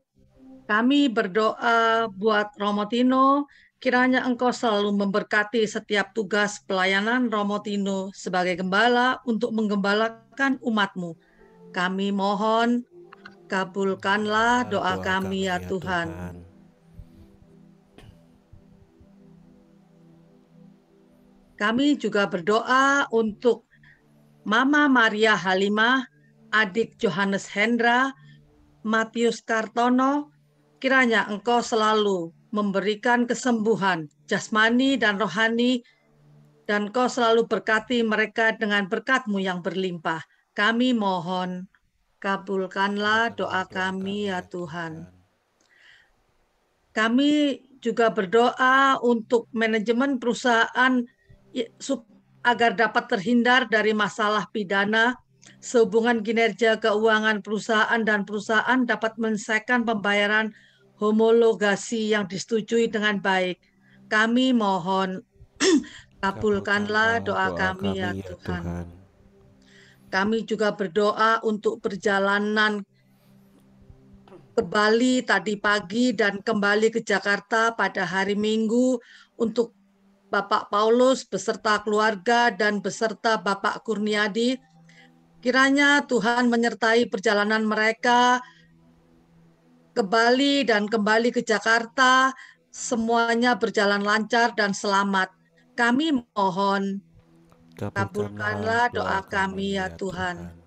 kami berdoa buat Romo Tino, kiranya Engkau selalu memberkati setiap tugas pelayanan Romo Tino sebagai gembala untuk menggembalakan umat-Mu. Kami mohon, kabulkanlah doa kami ya Tuhan. Kami juga berdoa untuk Mama Maria Halimah, adik Johannes Hendra, Matius Kartono, kiranya Engkau selalu memberikan kesembuhan jasmani dan rohani, dan Engkau selalu berkati mereka dengan berkat-Mu yang berlimpah. Kami mohon, kabulkanlah doa kami ya Tuhan. Kami juga berdoa untuk manajemen perusahaan agar dapat terhindar dari masalah pidana sehubungan kinerja keuangan perusahaan, dan perusahaan dapat menyelesaikan pembayaran homologasi yang disetujui dengan baik. Kami mohon, kabulkanlah doa kami ya Tuhan. Kami juga berdoa untuk perjalanan ke Bali tadi pagi dan kembali ke Jakarta pada hari Minggu untuk Bapak Paulus beserta keluarga dan beserta Bapak Kurniadi. Kiranya Tuhan menyertai perjalanan mereka ke Bali dan kembali ke Jakarta, semuanya berjalan lancar dan selamat. Kami mohon, kabulkanlah doa kami ya Tuhan.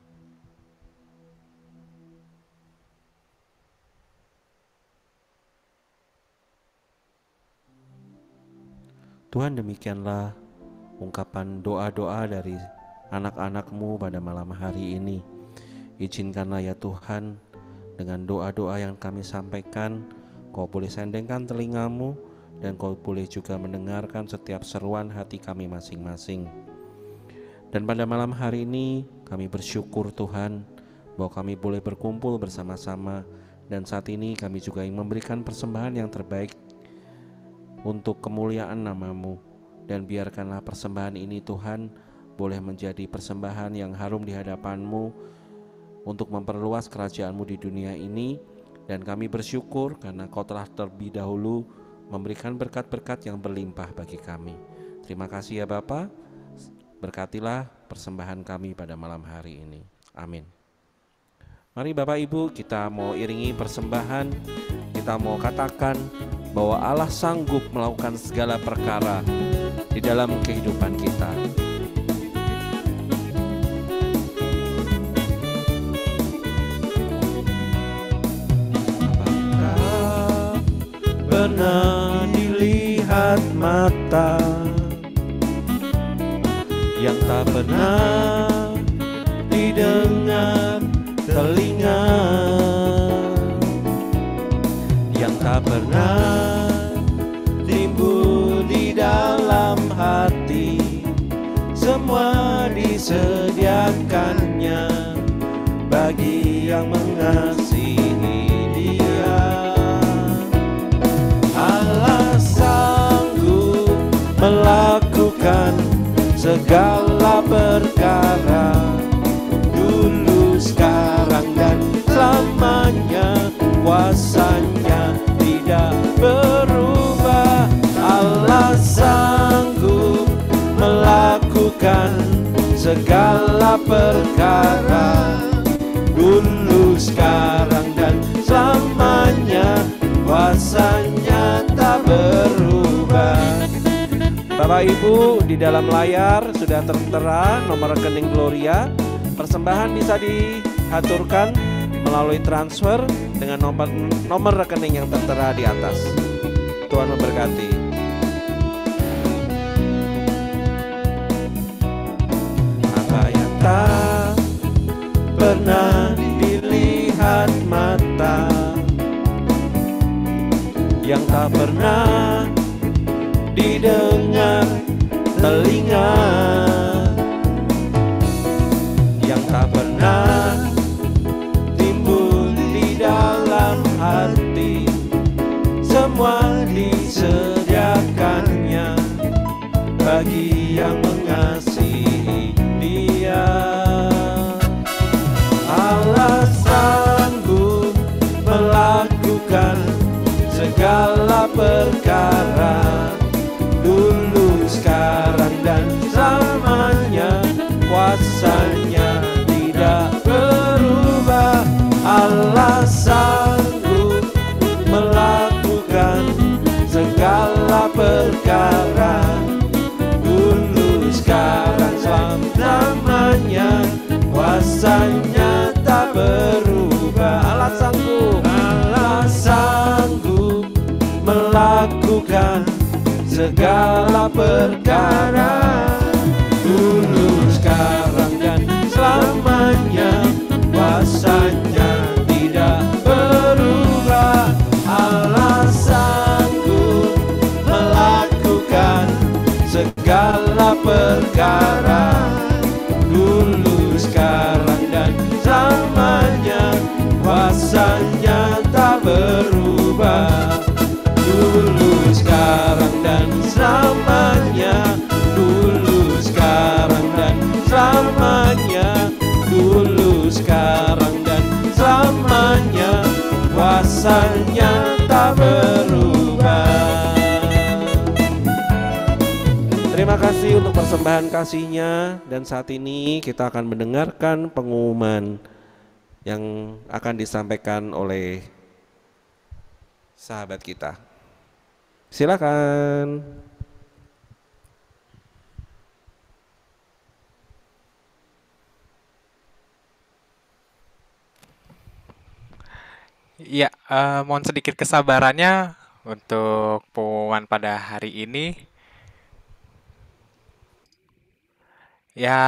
Tuhan, demikianlah ungkapan doa-doa dari anak-anak-Mu pada malam hari ini. Izinkanlah ya Tuhan, dengan doa-doa yang kami sampaikan, Kau boleh sendengkan telinga-Mu, dan Kau boleh juga mendengarkan setiap seruan hati kami masing-masing. Dan pada malam hari ini kami bersyukur Tuhan, bahwa kami boleh berkumpul bersama-sama. Dan saat ini kami juga ingin memberikan persembahan yang terbaik untuk kemuliaan nama-Mu. Dan biarkanlah persembahan ini Tuhan boleh menjadi persembahan yang harum di hadapan-Mu, untuk memperluas kerajaan-Mu di dunia ini. Dan kami bersyukur karena Kau telah terlebih dahulu memberikan berkat-berkat yang berlimpah bagi kami. Terima kasih ya Bapa. Berkatilah persembahan kami pada malam hari ini. Amin. Mari Bapak Ibu, kita mau iringi persembahan. Kita mau katakan bahwa Allah sanggup melakukan segala perkara di dalam kehidupan kita. Pernah dilihat mata yang tak pernah didengar telinga, yang tak pernah timbul di dalam hati, semua disediakannya bagi yang mengasihi Dia. Allah sanggup melakukan segala perkara, dulu, sekarang, dan selamanya. Kuasanya tidak berubah. Allah sanggup melakukan segala perkara, dulu, sekarang, dan selamanya. Kuasanya tak berubah. Bapak Ibu, di dalam layar sudah tertera nomor rekening Gloria. Persembahan bisa diaturkan melalui transfer dengan nomor rekening yang tertera di atas. Tuhan memberkati. Apa yang tak pernah dilihat mata, yang tak pernah didengar telinga, yang tak pernah timbul di dalam hati, semua disediakannya bagi yang mengasihi Dia. Allah sanggup melakukan segala perkara, dulu, sekarang, dan selamanya. Kuasanya tidak berubah. Allah sanggup melakukan segala perkara, dulu, sekarang, selamanya. Kuasanya tak berubah. Allah sanggup, Allah sanggup melakukan segala perkara, dulu, sekarang, dan selamanya. Kuasanya tidak berubah. Allah sanggup melakukan segala perkara, dulu, sekarang, dan selamanya. Kuasanya tak berubah. Dulu, sekarang, dan selamanya. Dulu, sekarang, dan selamanya. Dulu, sekarang, dan selamanya. Kuasanya tak berubah. Terima kasih untuk persembahan kasihnya. Dan saat ini kita akan mendengarkan pengumuman yang akan disampaikan oleh sahabat kita. Silakan. Ya, mohon sedikit kesabarannya untuk pengumuman pada hari ini. Ya,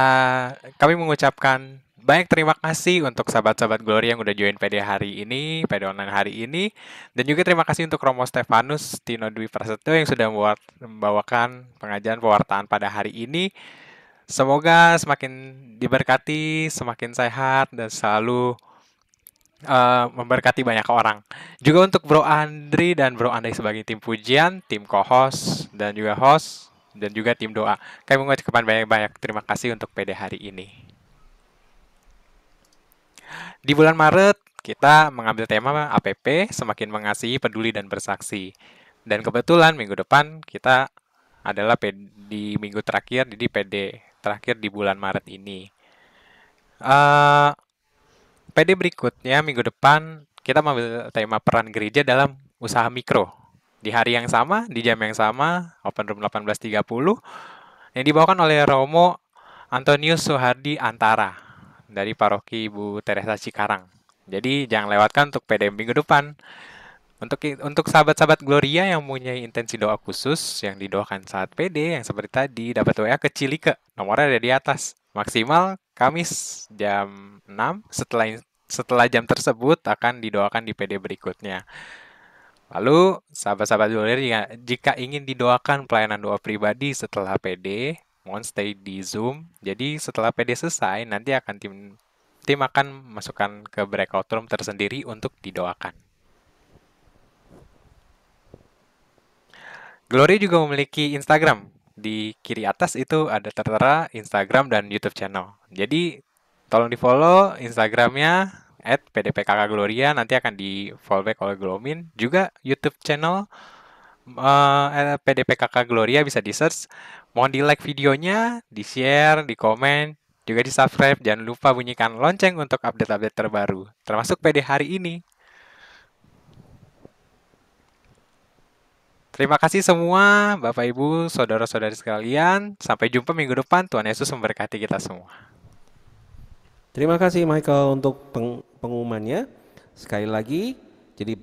kami mengucapkan banyak terima kasih untuk sahabat-sahabat Glory yang udah join PD hari ini, PD online hari ini. Dan juga terima kasih untuk Romo Stefanus Tino Dwi Prasetyo yang sudah membawakan pengajaran pewartaan pada hari ini. Semoga semakin diberkati, semakin sehat, dan selalu memberkati banyak orang. Juga untuk Bro Andri dan Bro Andai sebagai tim pujian, tim co-host, dan juga host, dan juga tim doa. Kami mengucapkan banyak-banyak terima kasih untuk PD hari ini. Di bulan Maret, kita mengambil tema APP, semakin mengasihi, peduli, dan bersaksi. Dan kebetulan minggu depan kita adalah di minggu terakhir, jadi PD terakhir di bulan Maret ini. PD berikutnya minggu depan kita mengambil tema peran gereja dalam usaha mikro. Di hari yang sama, di jam yang sama, Open Room 18.30, yang dibawakan oleh Romo Antonius Suhardi Antara dari Paroki Ibu Teresa Cikarang. Jadi jangan lewatkan untuk PD minggu depan. Untuk sahabat-sahabat Gloria yang mempunyai intensi doa khusus yang didoakan saat PD yang seperti tadi, dapat WA ke Cilike, nomornya ada di atas. Maksimal Kamis jam 6, setelah jam tersebut akan didoakan di PD berikutnya. Lalu, sahabat-sahabat Gloria, jika ingin didoakan pelayanan doa pribadi setelah PD, mohon stay di Zoom. Jadi setelah PD selesai, nanti akan tim akan masukkan ke breakout room tersendiri untuk didoakan. Glory juga memiliki Instagram. Di kiri atas itu ada tertera Instagram dan YouTube channel. Jadi tolong di-follow Instagramnya @pdpkkgloria, nanti akan di-follow back oleh Glomin. Juga YouTube channel PDPKK Gloria bisa di-search. Mohon di-like videonya, di-share, di-komen, juga di-subscribe. Jangan lupa bunyikan lonceng untuk update-update terbaru, termasuk PD hari ini. Terima kasih semua, Bapak Ibu, saudara-saudari sekalian. Sampai jumpa minggu depan. Tuhan Yesus memberkati kita semua. Terima kasih Michael untuk pengumumannya. Sekali lagi, jadi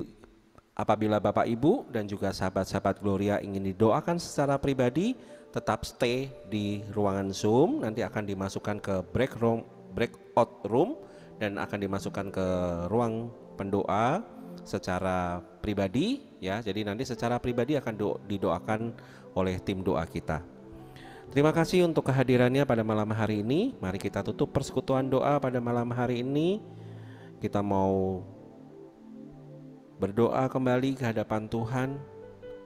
apabila Bapak Ibu dan juga sahabat-sahabat Gloria ingin didoakan secara pribadi, tetap stay di ruangan Zoom. Nanti akan dimasukkan ke breakout room dan akan dimasukkan ke ruang pendoa secara pribadi ya. Jadi nanti secara pribadi akan didoakan oleh tim doa kita. Terima kasih untuk kehadirannya pada malam hari ini. Mari kita tutup persekutuan doa pada malam hari ini. Kita mau berdoa kembali ke hadapan Tuhan.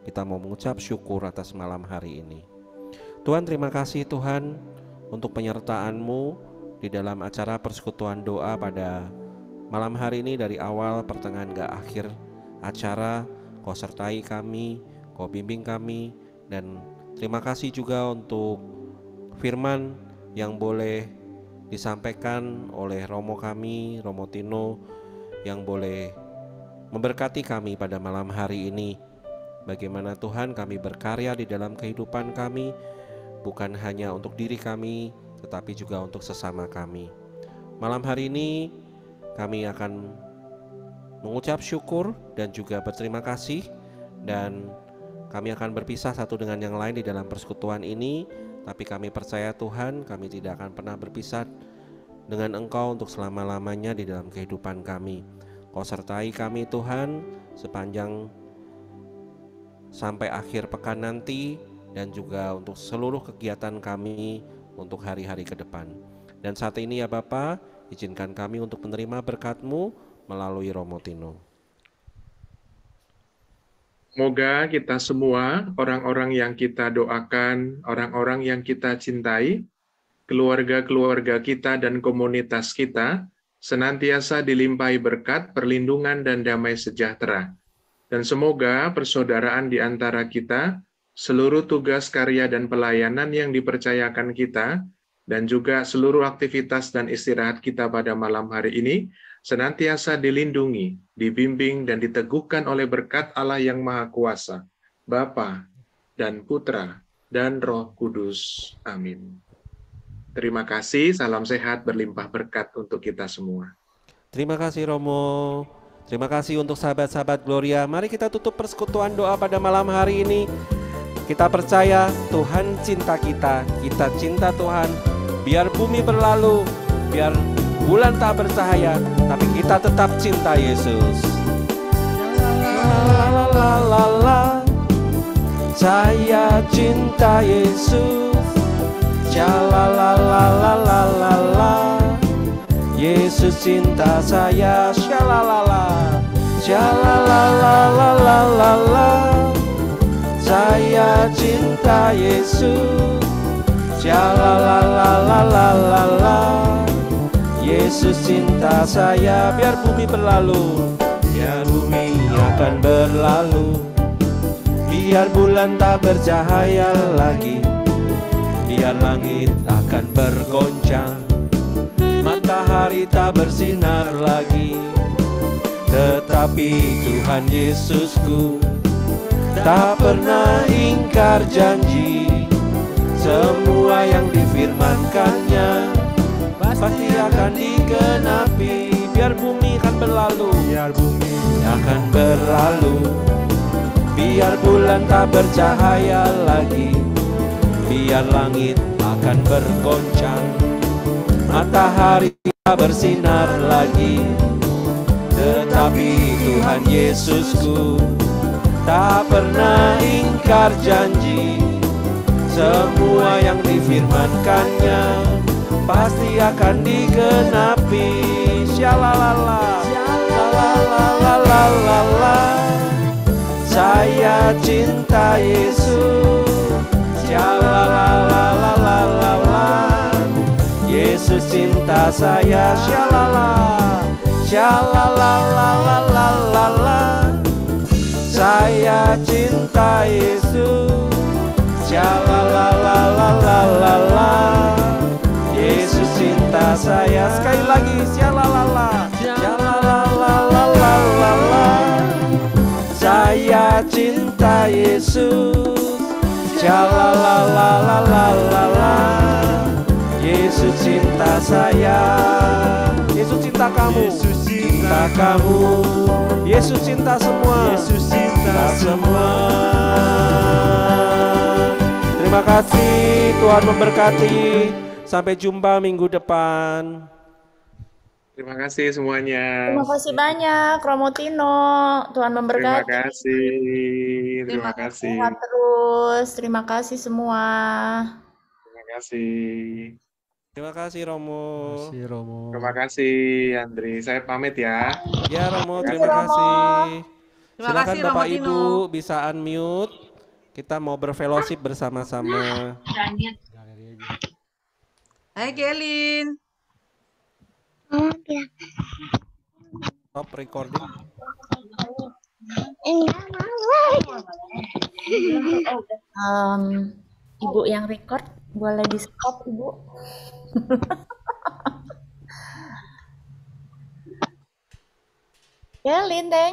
Kita mau mengucap syukur atas malam hari ini. Tuhan, terima kasih Tuhan untuk penyertaan-Mu di dalam acara persekutuan doa pada malam hari ini. Dari awal, pertengahan, hingga akhir acara, Kau sertai kami, Kau bimbing kami. Dan terima kasih juga untuk firman yang boleh disampaikan oleh Romo kami, Romo Tino, yang boleh memberkati kami pada malam hari ini. Bagaimana Tuhan kami berkarya di dalam kehidupan kami, bukan hanya untuk diri kami, tetapi juga untuk sesama kami. Malam hari ini kami akan mengucap syukur dan juga berterima kasih, dan kami akan berpisah satu dengan yang lain di dalam persekutuan ini. Tapi kami percaya Tuhan, kami tidak akan pernah berpisah dengan Engkau untuk selama-lamanya di dalam kehidupan kami. Kau sertai kami Tuhan sepanjang sampai akhir pekan nanti, dan juga untuk seluruh kegiatan kami untuk hari-hari ke depan. Dan saat ini ya Bapa, izinkan kami untuk menerima berkat-Mu melalui Romo Tino. Semoga kita semua, orang-orang yang kita doakan, orang-orang yang kita cintai, keluarga-keluarga kita dan komunitas kita, senantiasa dilimpahi berkat, perlindungan, dan damai sejahtera. Dan semoga persaudaraan di antara kita, seluruh tugas, karya, dan pelayanan yang dipercayakan kita, dan juga seluruh aktivitas dan istirahat kita pada malam hari ini, senantiasa dilindungi, dibimbing, dan diteguhkan oleh berkat Allah yang Maha Kuasa, Bapa dan Putra dan Roh Kudus. Amin. Terima kasih, salam sehat, berlimpah berkat untuk kita semua. Terima kasih Romo. Terima kasih untuk sahabat-sahabat Gloria. Mari kita tutup persekutuan doa pada malam hari ini. Kita percaya Tuhan cinta kita cinta Tuhan, Biar bumi berlalu, biar bulan tak bercahaya, tapi kita tetap cinta Yesus. La la la la la, saya cinta Yesus. La la la la la la la, Yesus cinta saya. Shalalala, shalalala, saya cinta Yesus. Shalalala, Yesus cinta saya. Biar bumi berlalu, biar bumi akan berlalu, biar bulan tak bercahaya lagi, biar langit akan bergoncang, matahari tak bersinar lagi. Tetapi Tuhan Yesusku tak pernah ingkar janji. Semua yang difirmankannya pasti akan digenapi. Biar bumi akan berlalu, biar bumi akan berlalu, biar bulan tak bercahaya lagi, biar langit akan bergoncang, matahari tak bersinar lagi. Tetapi Tuhan Yesusku tak pernah ingkar janji. Semua yang difirmankannya pasti akan digenapi. Shalalala, shalalala, saya cinta Yesus. Shalalala, Yesus cinta saya. Shalala, shalalala, saya cinta Yesus. Shalalala, Yesus cinta saya. Sekali lagi, shalalala, shalalala, saya cinta Yesus. Shalalala, Yesus cinta saya. Yesus cinta kamu, Yesus cinta kamu, Yesus cinta semua, Yesus cinta semua. Terima kasih, Tuhan memberkati. Sampai jumpa minggu depan. Terima kasih semuanya. Terima kasih banyak, Romo Tino. Tuhan memberkati. Terima kasih. Terima kasih. Sehat terus. Terima kasih semua. Terima kasih. Terima kasih Romo. Terima kasih Andri. Saya pamit ya. Ya Romo, Terima terima kasih, Romo. kasih. Terima Silakan kasih, Bapak Romo Tino. Ibu bisa unmute. Kita mau berfellowship bersama-sama. Hai Gelin. Stop recording. Ibu yang record boleh di stop, Ibu. Gelin, thank